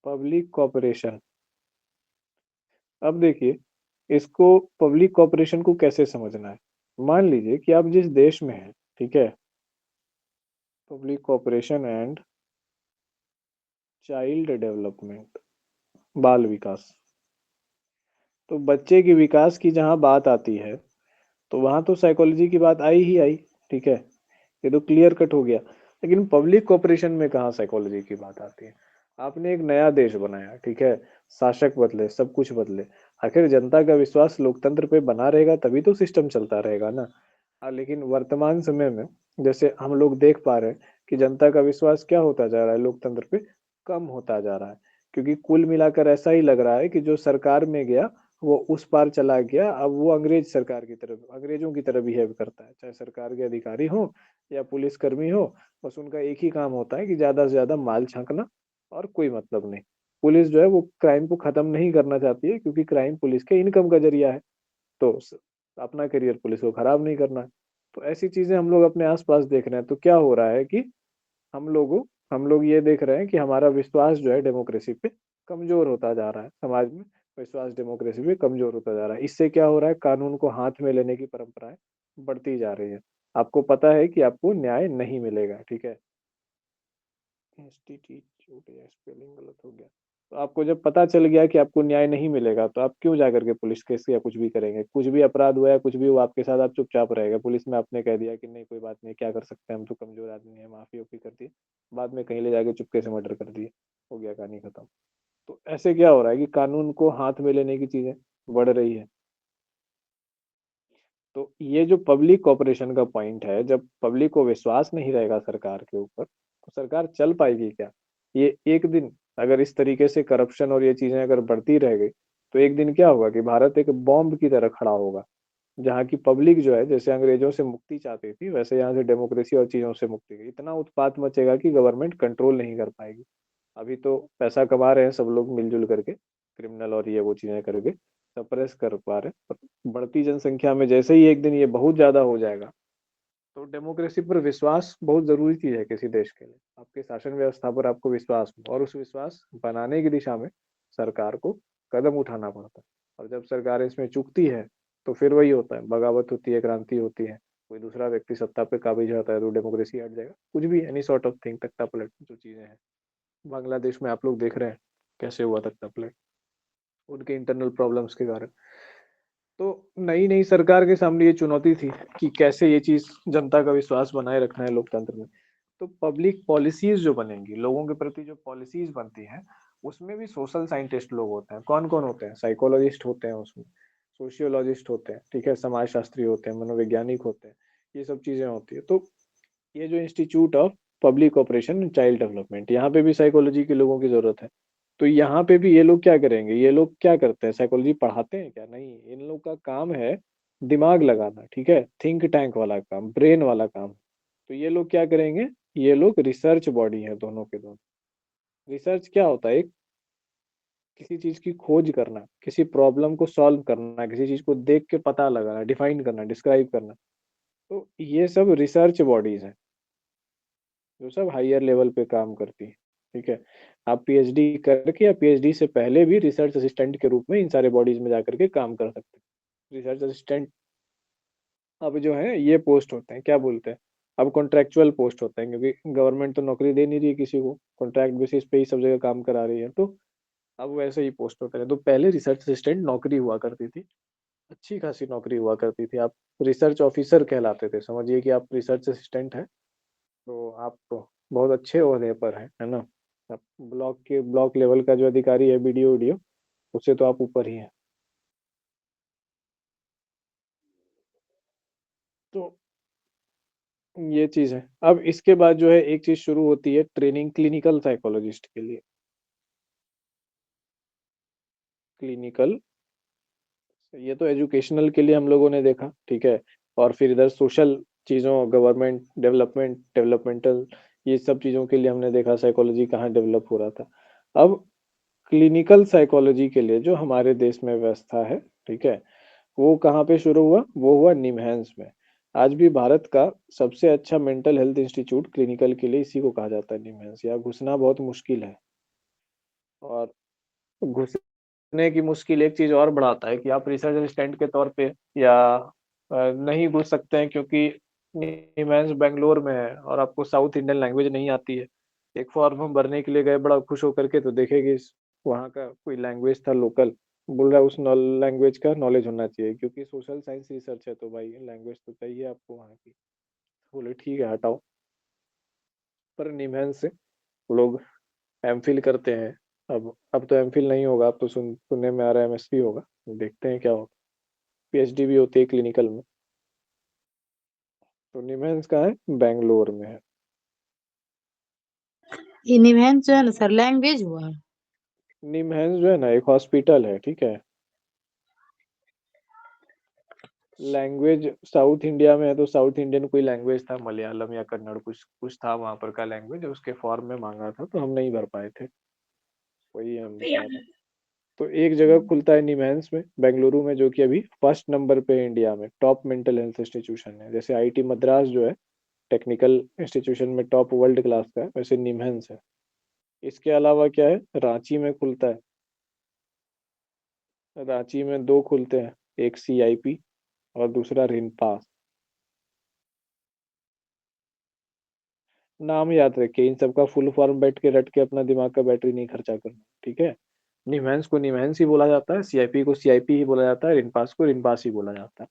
public cooperation. अब देखिए, इसको पब्लिक कोऑपरेशन को कैसे समझना है। मान लीजिए कि आप जिस देश में हैं, ठीक है, public cooperation and child development, बाल विकास। तो बच्चे के विकास की जहां बात आती है, तो वहां तो साइकोलॉजी की बात आई ही आई, ठीक है, ये तो क्लियर कट हो गया। लेकिन पब्लिक कोऑपरेशन में कहाँ साइकोलॉजी की बात आती है? आपने एक नया देश बनाया, ठीक है, शासक बदले, सब कुछ बदले, आखिर जनता का विश्वास लोकतंत्र पे बना रहेगा तभी तो सिस्टम चलता रहेगा ना। लेकिन वर्तमान समय में जैसे हम लोग देख पा रहे हैं कि जनता का विश्वास क्या होता जा रहा है लोकतंत्र पे, कम होता जा रहा है। क्योंकि कुल मिलाकर ऐसा ही लग रहा है कि जो सरकार में गया वो उस पार चला गया, अब वो अंग्रेज सरकार की तरफ, अंग्रेजों की तरह बिहेव करता है, चाहे सरकार के अधिकारी हो या पुलिस कर्मी हो। बस उनका एक ही काम होता है कि ज्यादा से ज्यादा माल छांकना, और कोई मतलब नहीं। पुलिस जो है वो क्राइम को खत्म नहीं करना चाहती है, क्योंकि क्राइम पुलिस के इनकम का जरिया है। तो अपना करियर पुलिस को खराब नहीं करना है। तो ऐसी चीजें हम लोग अपने आसपास देख रहे हैं। तो क्या हो रहा है कि हम लोगों हम लोग ये देख रहे हैं कि हमारा विश्वास जो है डेमोक्रेसी पे कमजोर होता जा रहा है, समाज में विश्वास डेमोक्रेसी पे कमजोर होता जा रहा है। इससे क्या हो रहा है, कानून को हाथ में लेने की परंपराएं बढ़ती जा रही है। आपको पता है कि आपको न्याय नहीं मिलेगा, ठीक है, इंस्टीट्यूट या स्पेलिंग गलत हो गया। तो आपको जब पता चल गया कि आपको न्याय नहीं मिलेगा, तो आप क्यों जाकर के पुलिस केस या कुछ भी करेंगे? कुछ भी अपराध हुआ या कुछ भी हुआ आपके साथ, आप चुपचाप रहेगा। पुलिस में आपने कह दिया कि नहीं कोई बात नहीं, क्या कर सकते हैं, हम तो कमजोर आदमी है, माफी ओफी कर दी, बाद में कहीं ले जाके चुपके से मर्डर कर दिए, हो गया कहानी खत्म। तो ऐसे क्या हो रहा है कि कानून को हाथ में लेने की चीजें बढ़ रही है। तो ये जो पब्लिक कॉपरेशन का पॉइंट है, जब पब्लिक को विश्वास नहीं रहेगा सरकार के ऊपर, तो सरकार चल पाएगी क्या? ये एक दिन अगर इस तरीके से करप्शन और ये चीजें अगर बढ़ती रह गई, तो एक दिन क्या होगा कि भारत एक बॉम्ब की तरह खड़ा होगा, जहाँ की पब्लिक जो है जैसे अंग्रेजों से मुक्ति चाहती थी, वैसे यहाँ से डेमोक्रेसी और चीजों से मुक्ति की इतना उत्पात मचेगा कि गवर्नमेंट कंट्रोल नहीं कर पाएगी। अभी तो पैसा कमा रहे हैं सब लोग मिलजुल करके, क्रिमिनल और ये वो चीजें करके सप्रेस कर पा रहे हैं, पर बढ़ती जनसंख्या में जैसे ही एक दिन ये बहुत ज्यादा हो जाएगा, तो डेमोक्रेसी पर विश्वास बहुत जरूरी चीज है किसी देश के लिए। आपके शासन व्यवस्था पर आपको विश्वास हो, और उस विश्वास बनाने की दिशा में सरकार को कदम उठाना पड़ता है। और जब सरकार इसमें चूकती है, तो फिर वही होता है, बगावत होती है, क्रांति होती है, कोई दूसरा व्यक्ति सत्ता पे काबिज होता है, तो डेमोक्रेसी हट जाएगा, कुछ भी एनी सॉर्ट ऑफ थिंग, तख्ता पलट जो चीजें हैं। बांग्लादेश में आप लोग देख रहे हैं कैसे हुआ तख्ता पलट, उनके इंटरनल प्रॉब्लम्स के कारण। तो नई नई सरकार के सामने ये चुनौती थी कि कैसे ये चीज जनता का विश्वास बनाए रखना है लोकतंत्र में। तो पब्लिक पॉलिसीज जो बनेंगी, लोगों के प्रति जो पॉलिसीज बनती हैं, उसमें भी सोशल साइंटिस्ट लोग होते हैं। कौन कौन होते हैं? साइकोलॉजिस्ट होते हैं उसमें, सोशियोलॉजिस्ट होते हैं, ठीक है, समाजशास्त्री होते हैं, मनोवैज्ञानिक होते हैं, ये सब चीजें होती है। तो ये जो institute of public operation and child development, यहाँ पे भी साइकोलॉजी के लोगों की जरूरत है। तो यहाँ पे भी ये लोग क्या करेंगे? ये लोग क्या करते हैं? साइकोलॉजी पढ़ाते हैं क्या? नहीं, इन लोग का काम है दिमाग लगाना, ठीक है, थिंक टैंक वाला काम, ब्रेन वाला काम। तो ये लोग क्या करेंगे? ये लोग रिसर्च बॉडी है, दोनों के दोनों। रिसर्च क्या होता है? एक किसी चीज की खोज करना, किसी प्रॉब्लम को सॉल्व करना, किसी चीज को देख के पता लगाना, डिफाइन करना, डिस्क्राइब करना। तो ये सब रिसर्च बॉडीज हैं जो सब हायर लेवल पे काम करती है, ठीक है। आप पीएचडी करके या पीएचडी से पहले भी रिसर्च असिस्टेंट के रूप में इन सारे बॉडीज में जाकर के काम कर सकते हैं। रिसर्च असिस्टेंट अब जो है ये पोस्ट होते हैं, क्या बोलते हैं, अब कॉन्ट्रेक्चुअल पोस्ट होते हैं, क्योंकि गवर्नमेंट तो नौकरी दे नहीं रही है किसी को, कॉन्ट्रैक्ट बेसिस पे ही सब जगह काम करा रही है। तो अब वैसे ही पोस्ट होते हैं। तो पहले रिसर्च असिस्टेंट नौकरी हुआ करती थी, अच्छी खासी नौकरी हुआ करती थी। आप रिसर्च ऑफिसर कहलाते थे, समझिए कि आप रिसर्च असिस्टेंट हैं, तो आप तो बहुत अच्छे ओहदे पर है ना। आप ब्लॉक लेवल का जो अधिकारी है, बीडीओ वीडीओ, उससे तो आप ऊपर ही हैं। तो ये चीज है। अब इसके बाद जो है एक चीज शुरू होती है, ट्रेनिंग क्लिनिकल साइकोलॉजिस्ट के लिए। क्लिनिकल, ये तो एजुकेशनल के लिए हम लोगों ने देखा, ठीक है, और फिर इधर सोशल चीजों, गवर्नमेंट डेवलपमेंट, डेवलपमेंटल, ये सब चीजों के लिए हमने देखा साइकोलॉजी कहाँ डेवलप हो रहा था। अब क्लिनिकल साइकोलॉजी के लिए जो हमारे देश में व्यवस्था है, ठीक है, वो कहाँ पे शुरू हुआ? वो हुआ निमहैंस में। आज भी भारत का सबसे अच्छा मेंटल हेल्थ इंस्टीट्यूट क्लिनिकल के लिए इसी को कहा जाता है, निमहैंस। यहाँ घुसना बहुत मुश्किल है, और घुसने की मुश्किल एक चीज और बढ़ाता है कि आप रिसर्च असिस्टेंट के तौर पे या नहीं घुस सकते हैं, क्योंकि निमहैंस बेंगलोर में है और आपको साउथ इंडियन लैंग्वेज नहीं आती है। एक फॉर्म हम भरने के लिए गए, बड़ा खुश होकर के, तो देखे कि वहाँ का कोई लैंग्वेज था लोकल, बोल रहा है उस लैंग्वेज का नॉलेज होना चाहिए, क्योंकि सोशल साइंस रिसर्च है तो भाई लैंग्वेज तो चाहिए आपको वहाँ की। बोले ठीक है हटाओ। पर निमहैंस से लोग एमफिल करते हैं। अब तो एमफिल नहीं होगा, अब तो सुनने में आ रहा है एमएससी होगा। देखते हैं क्या होगा। पीएचडी भी होती है क्लिनिकल में। तो निमहैंस कहाँ है? बेंगलोर में है। ये निमहैंस जो है ना सर लैंग्वेज हुआ। निमहैंस जो है ना एक हॉस्पिटल है, ठीक है। लैंग्वेज साउथ इंडिया में है तो साउथ इंडियन कोई लैंग्वेज था, मलयालम या कन्नड़, कुछ कुछ था वहां पर का लैंग्वेज, उसके फॉर्म में मांगा था तो हम नहीं भर पाए थे। वही हम बता रहे हैं। तो एक जगह खुलता है निमहैंस में बेंगलुरु में, जो कि अभी फर्स्ट नंबर पे है इंडिया में, टॉप मेंटल हेल्थ इंस्टीट्यूशन है। जैसे आईटी मद्रास जो है टेक्निकल इंस्टीट्यूशन में टॉप वर्ल्ड क्लास का है, वैसे निमहैंस है। इसके अलावा क्या है, रांची में खुलता है। रांची में दो खुलते हैं, एक सीआईपी और दूसरा रिनपास। नाम याद रखे, इन सबका फुल फॉर्म बैठ के रट के अपना दिमाग का बैटरी नहीं खर्चा करना, ठीक है। निमहैंस को निमहैंस ही बोला जाता है, सीआईपी को सीआईपी ही बोला जाता है, रिनपास को रिनपास ही बोला जाता है।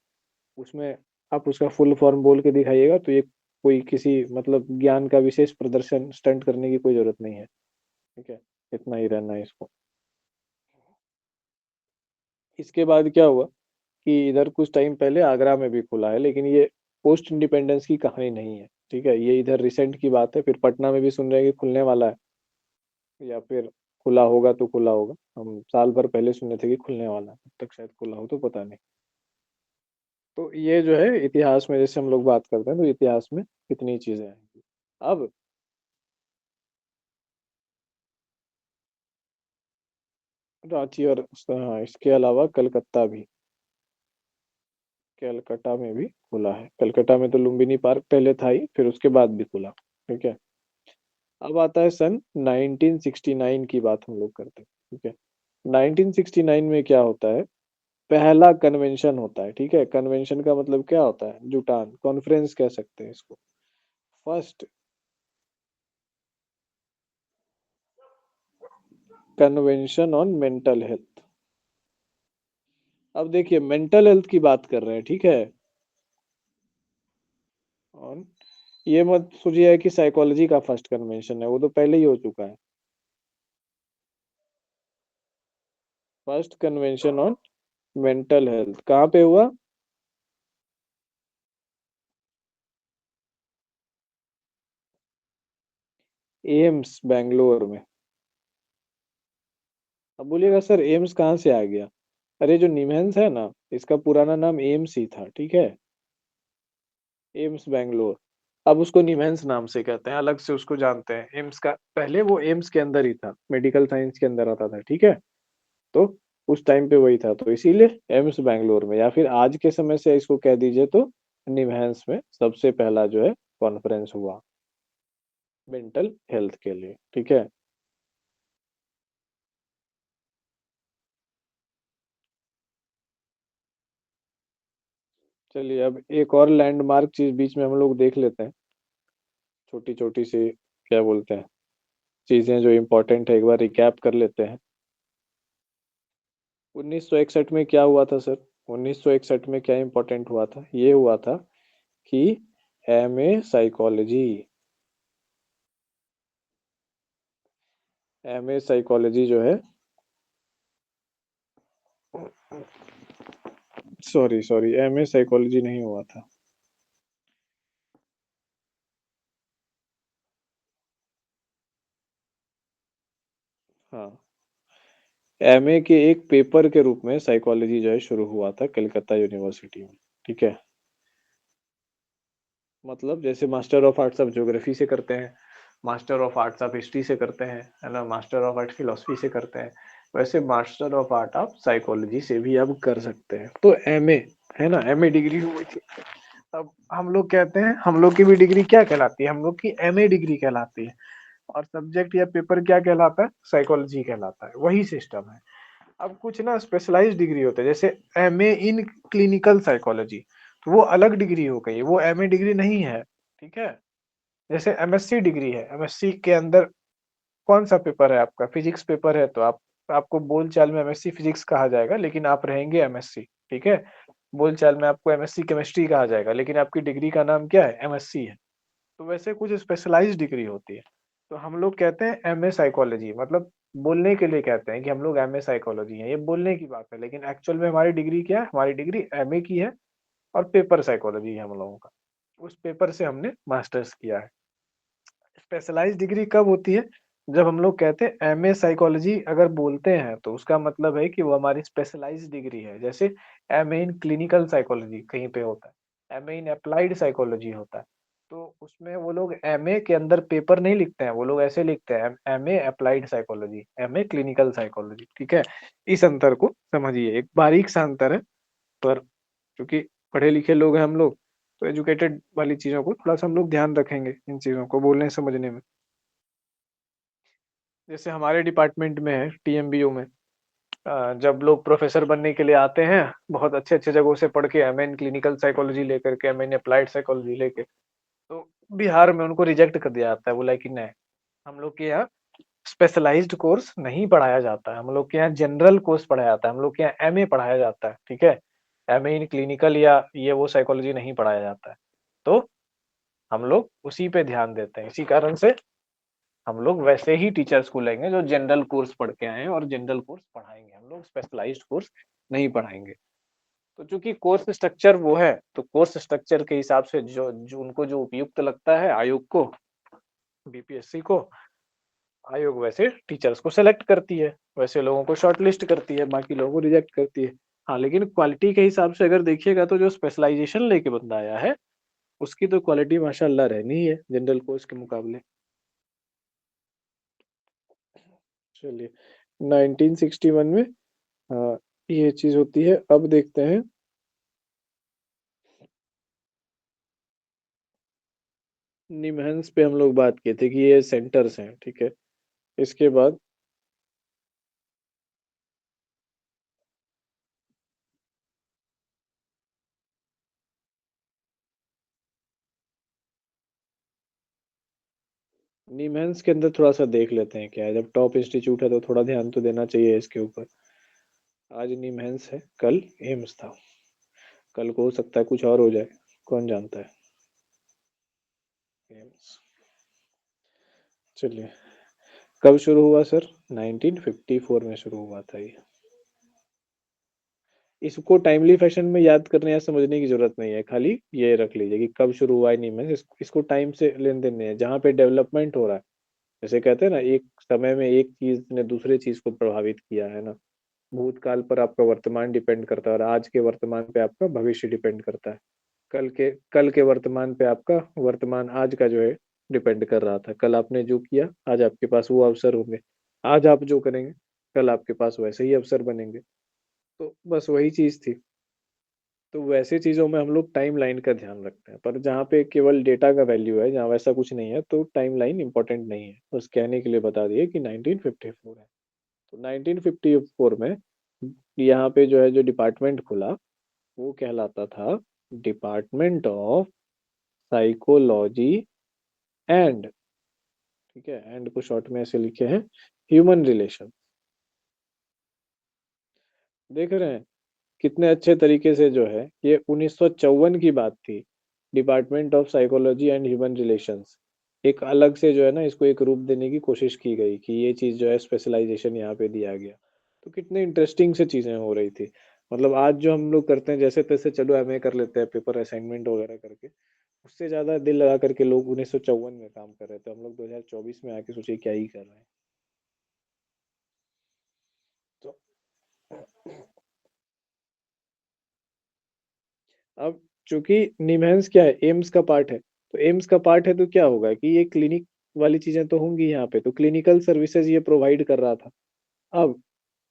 उसमें आप उसका फुल फॉर्म बोल के दिखाइएगा तो ये कोई किसी मतलब ज्ञान का विशेष प्रदर्शन स्टंट करने की कोई जरूरत नहीं है, ठीक है। इतना ही रहना है इसको। इसके बाद क्या हुआ कि इधर कुछ टाइम पहले आगरा में भी खुला है, लेकिन ये पोस्ट इंडिपेंडेंस की कहानी नहीं है, ठीक है। ये इधर रिसेंट की बात है। फिर पटना में भी सुन रहे हैं कि खुलने वाला है, या फिर खुला होगा तो खुला होगा। हम साल भर पहले सुने थे कि खुलने वाला है, तब तक शायद खुला हो तो पता नहीं। तो ये जो है इतिहास में, जैसे हम लोग बात करते हैं तो इतिहास में कितनी चीजें हैं। अब रांची और हाँ, इसके अलावा कलकत्ता भी, कलकत्ता में भी खुला है। कलकत्ता में तो लुम्बिनी पार्क पहले था ही, फिर उसके बाद भी खुला, ठीक है। अब आता है सन 1969 की बात हम लोग करते हैं, ठीक है। 1969 में क्या होता है, पहला कन्वेंशन होता है, ठीक है। कन्वेंशन का मतलब क्या होता है, जुटान, कॉन्फ्रेंस कह सकते हैं इसको। First convention on mental health. अब देखिए मेंटल हेल्थ की बात कर रहे हैं, ठीक है। ऑन, ये मत सोचिए कि साइकोलॉजी का फर्स्ट कन्वेंशन है, वो तो पहले ही हो चुका है। First convention on mental health कहाँ पे हुआ? एम्स बैंगलोर में। अब बोलिएगा सर एम्स कहाँ से आ गया? अरे जो निमहैंस है ना, इसका पुराना नाम एम्स ही था, ठीक है। एम्स बैंगलोर। अब उसको निमहैंस नाम से कहते हैं, अलग से उसको जानते हैं। एम्स का पहले वो एम्स के अंदर ही था, मेडिकल साइंस के अंदर आता था, ठीक है। तो उस टाइम पे वही था, तो इसीलिए एम्स बैंगलोर में, या फिर आज के समय से इसको कह दीजिए तो निमहैंस में सबसे पहला जो है कॉन्फ्रेंस हुआ मेंटल हेल्थ के लिए, ठीक है। चलिए अब एक और लैंडमार्क चीज बीच में हम लोग देख लेते हैं, छोटी छोटी सी, क्या बोलते हैं, चीजें जो इम्पोर्टेंट है एक बार रिकैप कर लेते हैं। 1961 में क्या हुआ था सर? 1961 में क्या इम्पोर्टेंट हुआ था? ये हुआ था कि एमए साइकोलॉजी, एमए साइकोलॉजी जो है, सॉरी सॉरी, एमए साइकोलॉजी नहीं हुआ था। हाँ, एमए के एक पेपर के रूप में साइकोलॉजी जो है शुरू हुआ था कलकत्ता यूनिवर्सिटी में, ठीक है। मतलब जैसे मास्टर ऑफ आर्ट्स आप ज्योग्राफी से करते हैं, मास्टर ऑफ आर्ट्स आप हिस्ट्री से करते हैं, है ना, मास्टर ऑफ आर्ट फिलोसफी से करते हैं, वैसे मास्टर ऑफ आर्ट आप साइकोलॉजी से भी अब कर सकते हैं। तो एमए, है ना, एमए डिग्री हुई थी। अब हम लोग कहते हैं हम लोग की भी डिग्री क्या कहलाती है? हम लोग की एमए डिग्री कहलाती है। और सब्जेक्ट या पेपर क्या कहलाता है? साइकोलॉजी कहलाता है। वही सिस्टम है। अब कुछ ना स्पेशलाइज्ड डिग्री होते हैं, जैसे एमए इन क्लिनिकल साइकोलॉजी, तो वो अलग डिग्री हो गई, वो एमए डिग्री नहीं है, ठीक है। जैसे एमएससी डिग्री है, एमएससी के अंदर कौन सा पेपर है आपका? फिजिक्स पेपर है तो आप आपको बोलचाल में एमएससी फिजिक्स कहा जाएगा, लेकिन आप रहेंगे एमएससी, ठीक है। बोलचाल में आपको एमएससी केमिस्ट्री कहा जाएगा, लेकिन आपकी डिग्री का नाम क्या है, एमएससी है। तो वैसे कुछ स्पेशलाइज्ड डिग्री होती है। तो हम लोग कहते हैं एमए साइकोलॉजी, मतलब बोलने के लिए कहते हैं कि हम लोग एमए साइकोलॉजी हैं, ये बोलने की बात है, लेकिन एक्चुअल में हमारी डिग्री क्या है, हमारी डिग्री एमए की है और पेपर साइकोलॉजी है हम लोगों का। उस पेपर से हमने मास्टर्स किया है। स्पेशलाइज्ड डिग्री कब होती है, जब हम लोग कहते हैं एमए साइकोलॉजी अगर बोलते हैं तो उसका मतलब है कि वो हमारी स्पेशलाइज्ड डिग्री है। जैसे एमए इन क्लिनिकल साइकोलॉजी कहीं पे होता है, एमए इन अप्लाइड साइकोलॉजी होता है। तो उसमें वो लोग एमए के अंदर पेपर नहीं लिखते हैं, वो लोग ऐसे लिखते हैं MA applied psychology, MA clinical psychology, ठीक है। इस अंतर को समझिए, एक बारीक सा अंतर है, पर क्योंकि पढ़े लिखे लोग हैं हम लोग, तो एजुकेटेड वाली चीजों को थोड़ा सा हम लोग ध्यान रखेंगे, इन चीजों को बोलने समझने में। जैसे हमारे डिपार्टमेंट में है टीएमबीयू में, जब लोग प्रोफेसर बनने के लिए आते हैं बहुत अच्छे अच्छे जगहों से पढ़ के, एमए इन क्लिनिकल साइकोलॉजी लेकर के, एमए इन अप्लाइड साइकोलॉजी लेके, तो बिहार में उनको रिजेक्ट कर दिया जाता है। बोला कि नहीं, हम लोग के यहाँ स्पेशलाइज्ड कोर्स नहीं पढ़ाया जाता है, हम लोग के यहाँ जनरल कोर्स पढ़ाया जाता है, हम लोग के यहाँ एमए पढ़ाया जाता है, ठीक है। एमए इन क्लिनिकल या ये वो साइकोलॉजी नहीं पढ़ाया जाता है। तो हम लोग उसी पे ध्यान देते हैं, इसी कारण से हम लोग वैसे ही टीचर्स को लेंगे जो जनरल कोर्स पढ़ के आए हैं और जनरल कोर्स पढ़ाएंगे, हम लोग स्पेशलाइज्ड कोर्स नहीं पढ़ाएंगे। तो चूंकि कोर्स स्ट्रक्चर वो है, तो कोर्स स्ट्रक्चर के हिसाब से जो उनको जो उपयुक्त लगता है आयोग को, बीपीएससी को, आयोग वैसे टीचर्स को सेलेक्ट करती है, वैसे लोगों को शॉर्टलिस्ट करती है, बाकी लोगों को रिजेक्ट करती है। हाँ, लेकिन क्वालिटी के हिसाब से अगर देखिएगा तो जो स्पेशलाइजेशन लेके बंदा आया है उसकी तो क्वालिटी माशाल्लाह रहनी ही है जनरल कोर्स के मुकाबले। चलिए, 1961 में हाँ ये चीज होती है। अब देखते हैं निमहंस पे हम लोग बात किए थे कि ये सेंटर्स हैं, ठीक है। इसके बाद निमहंस के अंदर थोड़ा सा देख लेते हैं क्या है। जब टॉप इंस्टीट्यूट है तो थोड़ा ध्यान तो देना चाहिए इसके ऊपर। आज निमहंस है, कल एम्स था, कल को हो सकता है कुछ और हो जाए, कौन जानता है। एम्स, चलिए, कब शुरू हुआ सर, 1954 में शुरू हुआ था ये। इसको टाइमली फैशन में याद करने या समझने की जरूरत नहीं है, खाली ये रख लीजिए कि कब शुरू हुआ है निमहंस। इसको टाइम से लेन देन नहीं है, जहाँ पे डेवलपमेंट हो रहा है। जैसे कहते हैं ना, एक समय में एक चीज ने दूसरे चीज को प्रभावित किया है ना। भूतकाल पर आपका वर्तमान डिपेंड करता है और आज के वर्तमान पे आपका भविष्य डिपेंड करता है। कल के वर्तमान पे आपका वर्तमान आज का जो है डिपेंड कर रहा था। कल आपने जो किया आज आपके पास वो अवसर होंगे, आज आप जो करेंगे कल आपके पास वैसे ही अवसर बनेंगे। तो बस वही चीज थी। तो वैसे चीजों में हम लोग टाइम लाइन का ध्यान रखते हैं, पर जहाँ पे केवल डेटा का वैल्यू है, जहाँ वैसा कुछ नहीं है, तो टाइम लाइन इंपॉर्टेंट नहीं है। बस कहने के लिए बता दिए कि 1954 है। तो 1954 में यहाँ पे जो है जो डिपार्टमेंट खुला वो कहलाता था डिपार्टमेंट ऑफ साइकोलॉजी एंड, ठीक है, एंड को शॉर्ट में ऐसे लिखे हैं ह्यूमन रिलेशन। देख रहे हैं कितने अच्छे तरीके से जो है, ये 1954 की बात थी। Department of psychology and human relations, एक अलग से जो है ना इसको एक रूप देने की कोशिश की गई कि ये चीज जो है स्पेशलाइजेशन यहाँ पे दिया गया। तो कितने इंटरेस्टिंग से चीजें हो रही थी। मतलब आज जो हम लोग करते हैं जैसे तैसे चलो एमए कर लेते हैं पेपर असाइनमेंट वगैरह करके, उससे ज्यादा दिल लगा करके लोग 1954 में काम कर रहे थे। हम लोग 2024 में आके सोचिए क्या ही कर रहे हैं। तो अब चूंकि निमहंस क्या है, एम्स का पार्ट है, तो एम्स का पार्ट है तो क्या होगा कि ये क्लिनिक वाली चीजें तो होंगी यहाँ पे, तो क्लिनिकल सर्विसेज ये प्रोवाइड कर रहा था। अब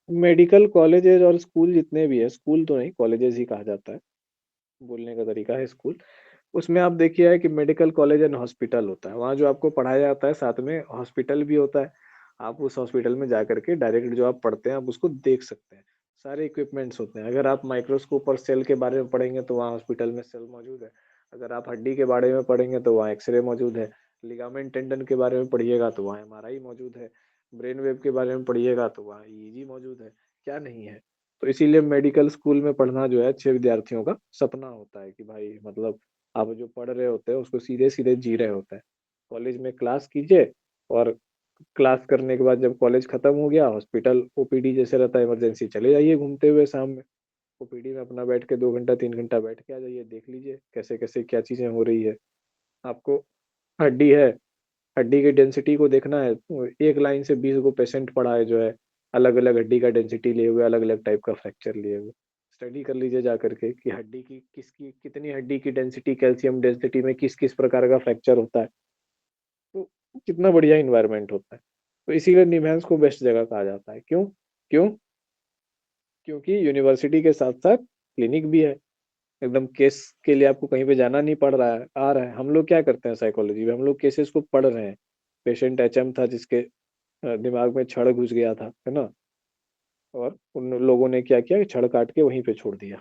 मेडिकल कॉलेजेस और स्कूल जितने भी है, स्कूल तो नहीं कॉलेजेस ही कहा जाता है, बोलने का तरीका है स्कूल। उसमें आप देखिए है कि मेडिकल कॉलेज एंड हॉस्पिटल होता है, वहाँ जो आपको पढ़ाया जाता है साथ में हॉस्पिटल भी होता है। आप उस हॉस्पिटल में जा करके डायरेक्ट जो आप पढ़ते हैं आप उसको देख सकते हैं। सारे इक्विपमेंट्स होते हैं। अगर आप माइक्रोस्कोप और सेल के बारे में पढ़ेंगे तो वहाँ हॉस्पिटल में सेल मौजूद है। अगर आप हड्डी के बारे में पढ़ेंगे तो वहाँ एक्सरे मौजूद है। लिगामेंट टेंडन के बारे में पढ़िएगा तो वहाँ एमआरआई मौजूद है। ब्रेन वेव के बारे में पढ़िएगा तो वहाँ ईईजी मौजूद है, क्या नहीं है। तो इसीलिए मेडिकल स्कूल में पढ़ना जो है अच्छे विद्यार्थियों का सपना होता है कि भाई मतलब आप जो पढ़ रहे होते हैं उसको सीधे सीधे जी रहे होते हैं। कॉलेज में क्लास कीजिए और क्लास करने के बाद जब कॉलेज खत्म हो गया, हॉस्पिटल ओपीडी जैसे रहता है इमरजेंसी, चले जाइए घूमते हुए शाम में। ओपीडी में अपना बैठ के 2 घंटा 3 घंटा बैठ के आ जाइए, देख लीजिए कैसे कैसे क्या चीजें हो रही है। आपको हड्डी है, हड्डी की डेंसिटी को देखना है, एक लाइन से 20 गो पेशेंट पड़ा है जो है अलग अलग हड्डी का डेंसिटी लिए हुए, अलग अलग टाइप का फ्रैक्चर लिए हुए। स्टडी कर लीजिए जा करके कि हड्डी की किसकी कितनी हड्डी की डेंसिटी, कैल्शियम डेंसिटी में किस किस प्रकार का फ्रैक्चर होता है। तो कितना बढ़िया इन्वायरमेंट होता है। तो इसीलिए निमहांस को बेस्ट जगह कहा जाता है। क्यों? क्यों? क्योंकि यूनिवर्सिटी के साथ साथ क्लिनिक भी है। एकदम केस के लिए आपको कहीं पे जाना नहीं पड़ रहा है, आ रहा है। हम लोग क्या करते हैं साइकोलॉजी में, हम लोग केसेस को पढ़ रहे हैं। पेशेंट एचएम था जिसके दिमाग में छड़ घुस गया था, है ना, और उन लोगों ने क्या किया कि छड़ काट के वहीं पे छोड़ दिया।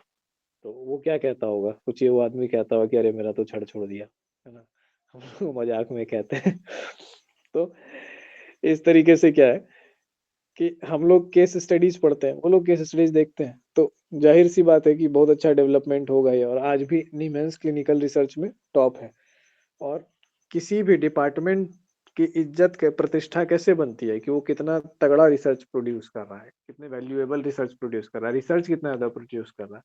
तो वो क्या कहता होगा, सोचिए, वो आदमी कहता होगा कि अरे मेरा तो छड़ छोड़ दिया, है ना। हम लोग मजाक में कहते हैं। तो इस तरीके से क्या है कि हम लोग केस स्टडीज पढ़ते हैं, वो लोग केस स्टडीज देखते हैं। तो जाहिर सी बात है कि बहुत अच्छा डेवलपमेंट होगा ये, और आज भी निमेंस क्लिनिकल रिसर्च में टॉप है। और किसी भी डिपार्टमेंट की इज्जत के प्रतिष्ठा कैसे बनती है कि वो कितना तगड़ा रिसर्च प्रोड्यूस कर रहा है, कितने वैल्यूएबल रिसर्च प्रोड्यूस कर रहा है, रिसर्च कितना ज्यादा प्रोड्यूस कर रहा है।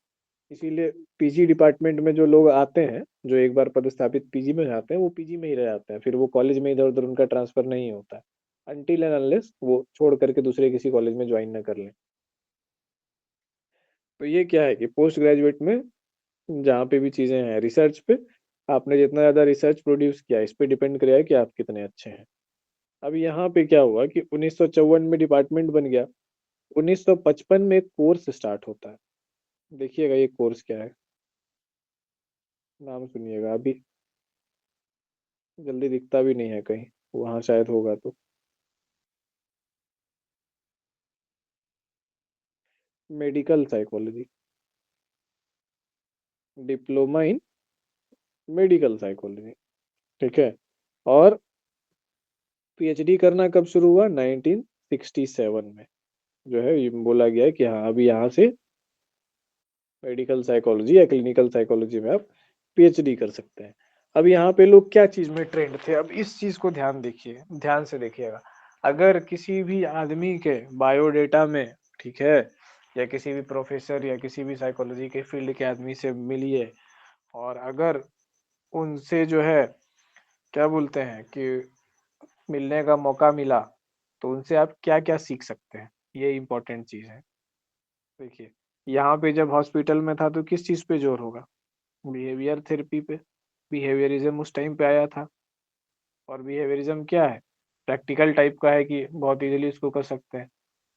इसीलिए पीजी डिपार्टमेंट में जो लोग आते हैं, जो एक बार पदस्थापित पीजी में जाते हैं, वो पीजी में ही रह जाते हैं, फिर वो कॉलेज में इधर उधर उनका ट्रांसफर नहीं होता है, अनटिल एंड अनलेस वो छोड़ करके दूसरे किसी कॉलेज में ज्वाइन ना कर लें। तो ये क्या है कि पोस्ट ग्रेजुएट में जहाँ पे भी चीजें हैं रिसर्च पे, आपने जितना ज्यादा रिसर्च प्रोड्यूस किया इस पे डिपेंड करेगा कि आप कितने अच्छे हैं। अब यहाँ पे क्या हुआ कि 1954 में डिपार्टमेंट बन गया, 1955 में एक कोर्स स्टार्ट होता है। देखिएगा ये कोर्स क्या है, नाम सुनिएगा, अभी जल्दी दिखता भी नहीं है कहीं, वहां शायद होगा तो। Medical psychology, diploma in medical psychology, ठीक है। और पीएचडी करना कब शुरू हुआ? 1967 में जो है ये बोला गया है कि हाँ अभी यहाँ से मेडिकल साइकोलॉजी या क्लिनिकल साइकोलॉजी में आप पीएचडी कर सकते हैं। अब यहाँ पे लोग क्या चीज में ट्रेंड थे, अब इस चीज को ध्यान देखिए, ध्यान से देखिएगा। अगर किसी भी आदमी के बायोडेटा में, ठीक है, या किसी भी प्रोफेसर या किसी भी साइकोलॉजी के फील्ड के आदमी से मिलिए, और अगर उनसे जो है क्या बोलते हैं कि मिलने का मौका मिला, तो उनसे आप क्या क्या सीख सकते हैं, ये इंपॉर्टेंट चीज है। देखिए, यहाँ पे जब हॉस्पिटल में था तो किस चीज पे जोर होगा? बिहेवियर थेरेपी पे। बिहेवियरिज्म उस टाइम पे आया था, और बिहेवियरिज्म क्या है? प्रैक्टिकल टाइप का है कि बहुत इजीली इसको कर सकते हैं।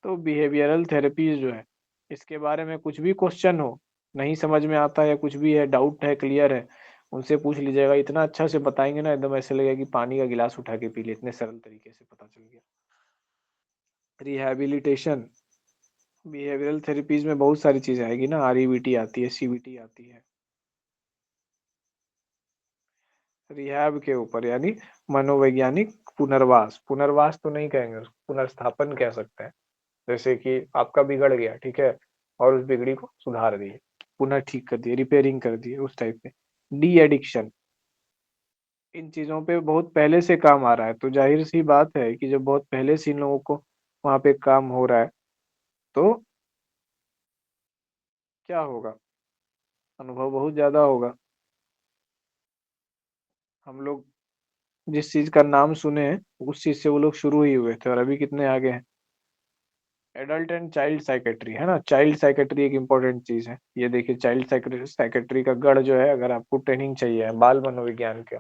तो बिहेवियरल थेरेपी जो है, इसके बारे में कुछ भी क्वेश्चन हो, नहीं समझ में आता है, कुछ भी है, डाउट है, क्लियर है, उनसे पूछ लीजिएगा, इतना अच्छा से बताएंगे ना, एकदम ऐसे लगेगा कि पानी का गिलास उठा के पी ले, इतने सरल तरीके से पता चल गया। रिहैबिलिटेशन, बिहेवियरल थेरेपीज में बहुत सारी चीजें आएगी ना, आरईबीटी आती है, सीबीटी आती है। रिहैब के ऊपर यानी मनोवैज्ञानिक पुनर्वास, पुनर्वास तो नहीं कहेंगे उसको, पुनर्स्थापन कह सकते हैं। जैसे कि आपका बिगड़ गया, ठीक है, और उस बिगड़ी को सुधार दिए, पुनः ठीक कर दिए, रिपेयरिंग कर दिए, उस टाइप में। डी एडिक्शन, इन चीजों पे बहुत पहले से काम आ रहा है, तो जाहिर सी बात है कि जब बहुत पहले से इन लोगों को वहां पे काम हो रहा है, तो क्या होगा, अनुभव बहुत ज्यादा होगा। हम लोग जिस चीज का नाम सुने हैं उस चीज से वो लोग शुरू ही हुए थे, और अभी कितने आगे हैं। एडल्ट एंड चाइल्ड साइकेट्री, है ना, चाइल्ड साइकेट्री एक इंपॉर्टेंट चीज है। ये देखिए, चाइल्ड साइकेट्री का गढ़ जो है, अगर आपको ट्रेनिंग चाहिए है बाल मनोविज्ञान का,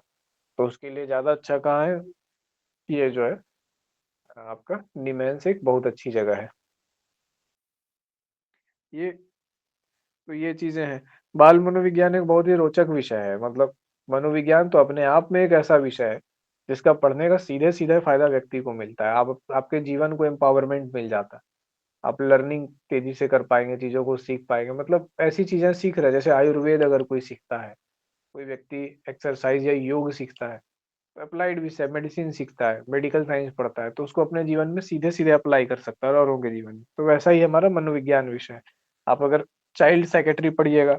तो उसके लिए ज्यादा अच्छा कहाँ है, ये जो है आपका निमेंस एक बहुत अच्छी जगह है। ये तो ये चीजें हैं। बाल मनोविज्ञान एक बहुत ही रोचक विषय है, मतलब मनोविज्ञान तो अपने आप में एक ऐसा विषय है जिसका पढ़ने का सीधे सीधे फायदा व्यक्ति को मिलता है। आप आपके जीवन को एम्पावरमेंट मिल जाता है, आप लर्निंग तेजी से कर पाएंगे, चीजों को सीख पाएंगे, मतलब ऐसी चीजें सीख रहे हैं जैसे आयुर्वेद अगर कोई सीखता है, कोई व्यक्ति एक्सरसाइज या योग सीखता है, अप्लाइड विषय, मेडिसिन सीखता है, मेडिकल साइंस पढ़ता है, तो उसको अपने जीवन में सीधे सीधे अप्लाई कर सकता है औरों के जीवन में। तो वैसा ही हमारा मनोविज्ञान विषय है। आप अगर चाइल्ड साइकेट्री पढ़िएगा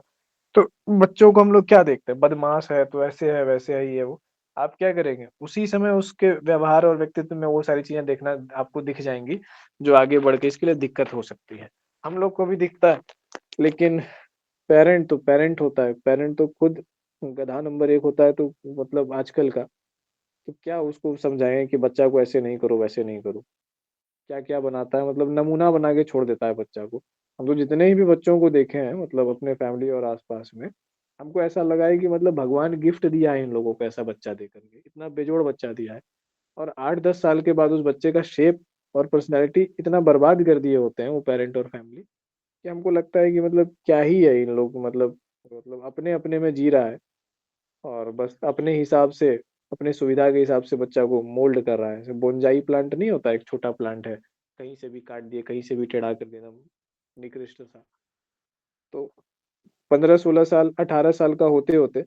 तो बच्चों को हम लोग क्या देखते हैं, बदमाश है तो ऐसे है वैसे है ये वो। आप क्या करेंगे, उसी समय उसके व्यवहार और व्यक्तित्व में वो सारी चीजें देखना आपको दिख जाएंगी जो आगे बढ़ के इसके लिए दिक्कत हो सकती है। हम लोग को भी दिखता है, लेकिन पेरेंट तो पेरेंट होता है, पेरेंट तो खुद गधा नंबर 1 होता है। तो मतलब आजकल का, तो क्या उसको समझाएं कि बच्चा को ऐसे नहीं करो वैसे नहीं करो। क्या क्या बनाता है, मतलब नमूना बना के छोड़ देता है बच्चा को। हम तो जितने ही भी बच्चों को देखे हैं, मतलब अपने फैमिली और आसपास में, हमको ऐसा लगा है कि मतलब भगवान गिफ्ट दिया है इन लोगों को ऐसा बच्चा दे करके, इतना बेजोड़ बच्चा दिया है। और 8-10 साल के बाद उस बच्चे का शेप और पर्सनैलिटी इतना बर्बाद कर दिए होते हैं वो पेरेंट और फैमिली, कि हमको लगता है कि मतलब क्या ही है इन लोग, मतलब अपने अपने में जी रहा है और बस अपने हिसाब से, अपने सुविधा के हिसाब से बच्चा को मोल्ड कर रहा है। जैसे बोनजाई प्लांट नहीं होता, एक छोटा प्लांट है, कहीं से भी काट दिए कहीं से भी टेढ़ा कर देना, निकृष्ट सा। तो 15-16 साल 18 साल का होते होते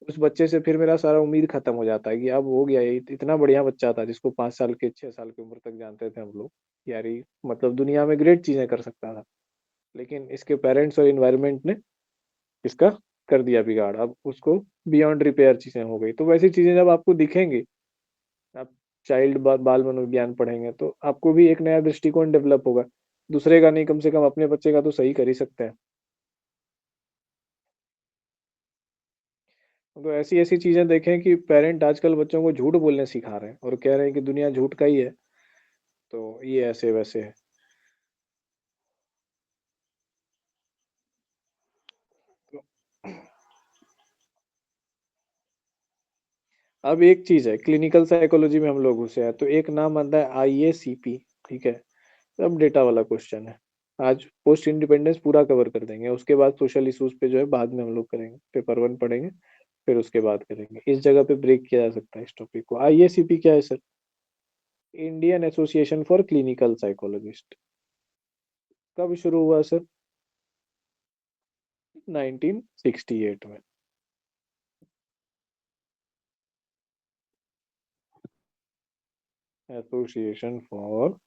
उस बच्चे से फिर मेरा सारा उम्मीद खत्म हो जाता है कि अब हो गया, ये इतना बढ़िया बच्चा था जिसको 5 साल के 6 साल की उम्र तक जानते थे हम लोग, यार ये मतलब दुनिया में ग्रेट चीजें कर सकता था। लेकिन इसके पेरेंट्स और इन्वायरमेंट ने इसका कर दिया बिगाड़, अब उसको बियॉन्ड रिपेयर चीजें हो गई। तो वैसी चीजें जब आपको दिखेंगी, आप चाइल्ड बाल मनोविज्ञान पढ़ेंगे तो आपको भी एक नया दृष्टिकोण डेवलप होगा। दूसरे का नहीं, कम से कम अपने बच्चे का तो सही कर ही सकते हैं। तो ऐसी ऐसी चीजें देखें कि पेरेंट आजकल बच्चों को झूठ बोलने सिखा रहे हैं और कह रहे हैं कि दुनिया झूठ का ही है, तो ये ऐसे वैसे है। तो अब एक चीज है, क्लिनिकल साइकोलॉजी में हम लोग घुसे हैं, तो एक नाम आता है IACP, ठीक है। अब डेटा वाला क्वेश्चन है। आज पोस्ट इंडिपेंडेंस पूरा कवर कर देंगे, उसके बाद सोशल इश्यूज पे जो है बाद में हम लोग करेंगे, पेपर 1 पढ़ेंगे, फिर उसके बाद करेंगे। इस जगह पे ब्रेक किया जा सकता है इस टॉपिक को। IACP क्या है sir? Indian association for clinical psychologist. कब शुरू हुआ सर? 1968 में। Association for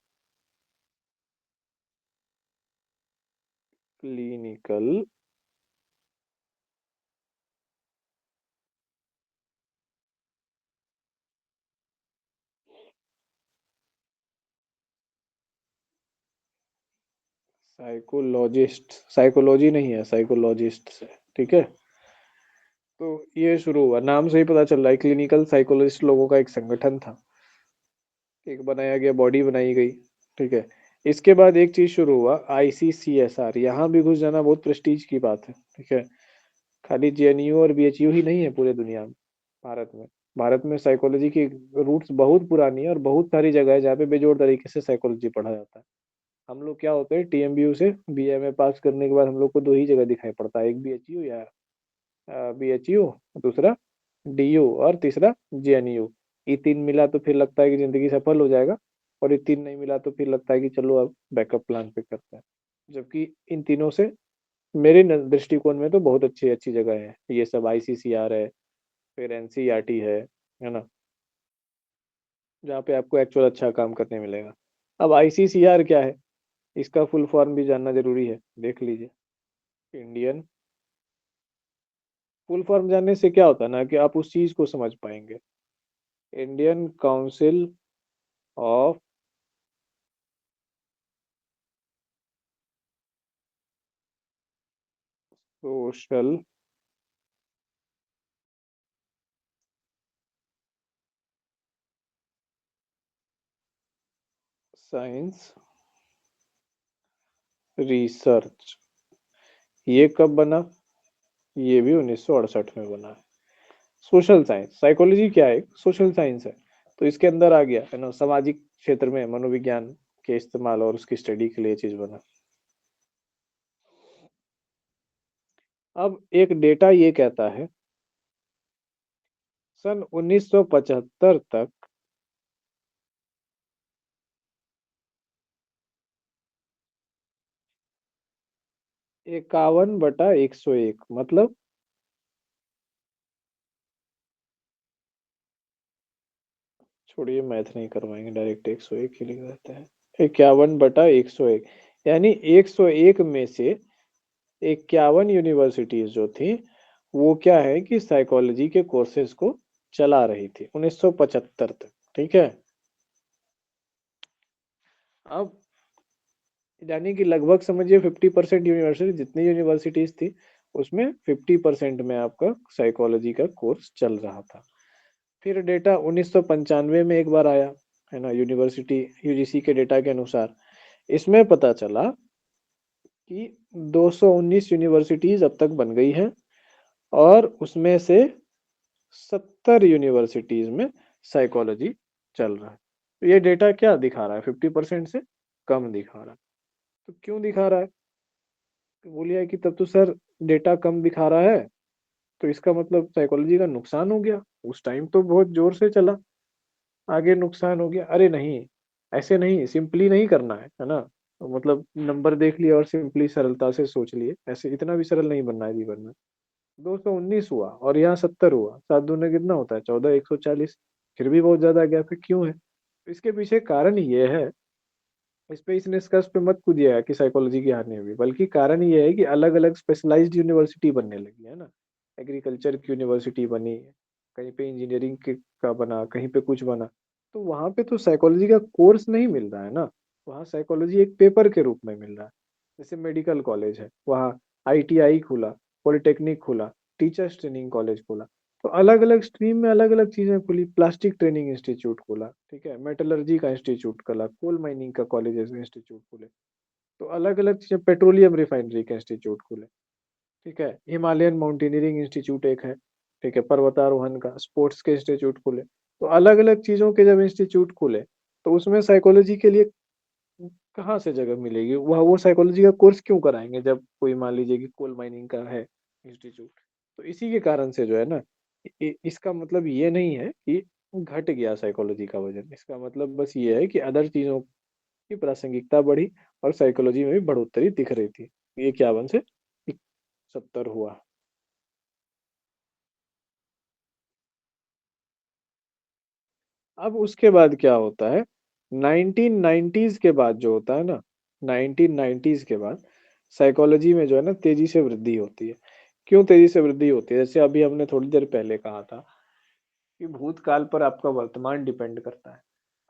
clinical psychologist, psychology नहीं है, साइकोलॉजिस्ट है, ठीक है। तो ये शुरू हुआ, नाम से ही पता चल रहा है क्लिनिकल साइकोलॉजिस्ट लोगों का एक संगठन था, एक बनाया गया, बॉडी बनाई गई, ठीक है। इसके बाद एक चीज शुरू हुआ, ICCSR। यहाँ भी घुस जाना बहुत प्रेस्टीज की बात है, ठीक है। खाली JNU और BHU ही नहीं है पूरे दुनिया में, भारत में। भारत में साइकोलॉजी की रूट्स बहुत पुरानी है और बहुत सारी जगह है जहाँ पे बेजोड़ तरीके से साइकोलॉजी पढ़ा जाता है। हम लोग क्या होते हैं, TMBU से BMA पास करने के बाद हम लोग को 2 ही जगह दिखाई पड़ता है, एक BHU या BHU, दूसरा DU और तीसरा JNU। ये 3 मिला तो फिर लगता है कि जिंदगी सफल हो जाएगा, और ये 3 नहीं मिला तो फिर लगता है कि चलो अब बैकअप प्लान पे करते हैं। जबकि इन तीनों से मेरे दृष्टिकोण में तो बहुत अच्छी अच्छी जगह है ये सब। ICCR है, फिर NCERT है ना, जहाँ पे आपको एक्चुअल अच्छा काम करने मिलेगा। अब ICCR क्या है, इसका फुल फॉर्म भी जानना जरूरी है, देख लीजिए। इंडियन, फुल फॉर्म जानने से क्या होता है ना, कि आप उस चीज को समझ पाएंगे। Indian council of social science research. ये कब बना? ये भी 1968 में बना है। सोशल साइंस, साइकोलॉजी क्या है, सोशल साइंस है। तो इसके अंदर आ गया है ना, सामाजिक क्षेत्र में मनोविज्ञान के इस्तेमाल और उसकी स्टडी के लिए चीज बना। अब एक डेटा ये कहता है, सन 1975 तक 51/101, मतलब छोड़िए, मैथ नहीं करवाएंगे, डायरेक्ट 101 ही लिख देते हैं। 51/101, यानी 101 में से 51 यूनिवर्सिटीज जो थी वो क्या है कि साइकोलॉजी के कोर्सेज को चला रही थी 1975 तक। ठीक है, अब यानी कि लगभग समझिए 50% यूनिवर्सिटी, जितनी यूनिवर्सिटीज थी उसमें 50% में आपका साइकोलॉजी का कोर्स चल रहा था। फिर डेटा 1995 में एक बार आया, है ना, यूनिवर्सिटी यूजीसी के डेटा के अनुसार इसमें पता चला कि 219 यूनिवर्सिटीज अब तक बन गई हैं और उसमें से 70 यूनिवर्सिटीज में साइकोलॉजी चल रहा है। तो ये डेटा क्या दिखा रहा है? 50% से कम दिखा रहा है। तो क्यों दिखा रहा है? तो बोलिए कि तब तो सर डेटा कम दिखा रहा है तो इसका मतलब साइकोलॉजी का नुकसान हो गया, उस टाइम तो बहुत जोर से चला, आगे नुकसान हो गया। अरे नहीं, ऐसे नहीं, सिंपली नहीं करना है ना। तो मतलब नंबर देख लिया और सिंपली सरलता से सोच लिए, ऐसे इतना भी सरल नहीं बनना है जीवन में। 219 हुआ और यहाँ 70 हुआ, 7 दूने कितना होता है? 14, 140। फिर भी बहुत ज्यादा गैप है, क्यों है? इसके पीछे कारण ये है, इस पे इस निष्कर्ष पे मत कूदिएगा कि साइकोलॉजी की हानि हुई, बल्कि कारण ये है कि अलग अलग स्पेशलाइज्ड यूनिवर्सिटी बनने लगी है ना। एग्रीकल्चर की यूनिवर्सिटी बनी, कहीं पे इंजीनियरिंग का बना, कहीं पे कुछ बना। तो वहां पे तो साइकोलॉजी का कोर्स नहीं मिल रहा है ना, वहाँ साइकोलॉजी एक पेपर के रूप में मिल रहा है। जैसे मेडिकल कॉलेज है, वहाँ आईटीआई खुला, पॉलिटेक्निक खुला, टीचर्स ट्रेनिंग कॉलेज खुला, तो अलग अलग स्ट्रीम में अलग अलग चीजें खुली। प्लास्टिक ट्रेनिंग इंस्टीट्यूट खुला, ठीक है, मेटलर्जी का इंस्टीट्यूट खुला, कोल माइनिंग का कॉलेजेस इंस्टीट्यूट खुले, तो अलग अलग चीजें, पेट्रोलियम रिफाइनरी के इंस्टीट्यूट खुले, ठीक है, हिमालयन माउंटेनियरिंग इंस्टीट्यूट एक है, ठीक है, पर्वतारोहण का, स्पोर्ट्स के इंस्टीट्यूट खुले। तो अलग अलग चीजों के जब इंस्टीट्यूट खुले तो उसमें साइकोलॉजी के लिए कहाँ से जगह मिलेगी? वह वो साइकोलॉजी का कोर्स क्यों कराएंगे जब कोई मान लीजिए कि कोल माइनिंग का है इंस्टीट्यूट? तो इसी के कारण से जो है ना, इसका मतलब ये नहीं है कि घट गया साइकोलॉजी का वजन, इसका मतलब बस ये है कि अदर चीजों की प्रासंगिकता बढ़ी और साइकोलॉजी में भी बढ़ोतरी दिख रही थी। ये 51 से 70 हुआ। अब उसके बाद क्या होता है? 1990s के बाद जो होता है ना, 1990s के बाद साइकोलॉजी में जो है ना तेजी से वृद्धि होती है। क्यों तेजी से वृद्धि होती है? जैसे अभी हमने थोड़ी देर पहले कहा था कि भूतकाल पर आपका वर्तमान डिपेंड करता है।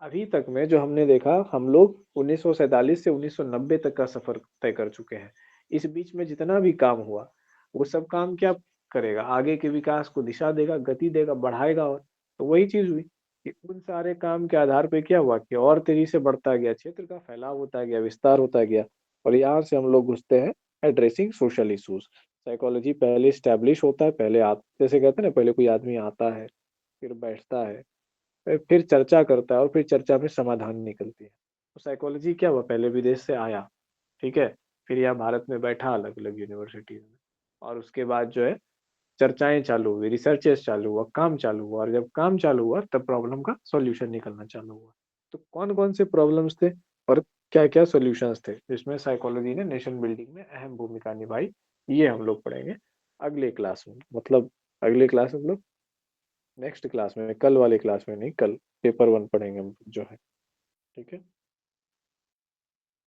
अभी तक में जो हमने देखा, हम लोग 1947 से 1990 तक का सफर तय कर चुके हैं। इस बीच में जितना भी काम हुआ वो सब काम क्या करेगा? आगे के विकास को दिशा देगा, गति देगा, बढ़ाएगा। और तो वही चीज हुई कि उन सारे काम के आधार पे क्या हुआ कि और तेजी से बढ़ता गया, क्षेत्र का फैलाव होता गया, विस्तार होता गया। और यहाँ से हम लोग घुसते हैं एड्रेसिंग सोशल इश्यूज। साइकोलॉजी पहले स्टैब्लिश होता है, पहले जैसे कहते हैं ना, पहले कोई आदमी आता है, फिर बैठता है, फिर चर्चा करता है और फिर चर्चा में समाधान निकलती है। तो साइकोलॉजी क्या हुआ? पहले विदेश से आया, ठीक है, फिर यहाँ भारत में बैठा अलग अलग यूनिवर्सिटीज में, और उसके बाद जो है चर्चाएं चालू हुई, रिसर्चेस चालू हुआ, काम चालू हुआ, और जब काम चालू हुआ तब प्रॉब्लम का सॉल्यूशन निकलना चालू हुआ। तो कौन कौन से प्रॉब्लम्स थे और क्या क्या सॉल्यूशंस थे जिसमें साइकोलॉजी ने नेशन बिल्डिंग में अहम भूमिका निभाई, ये हम लोग पढ़ेंगे अगले क्लास में। मतलब अगले क्लास मतलब नेक्स्ट क्लास में, कल वाले क्लास में नहीं, कल पेपर 1 पढ़ेंगे हम जो है। ठीक है।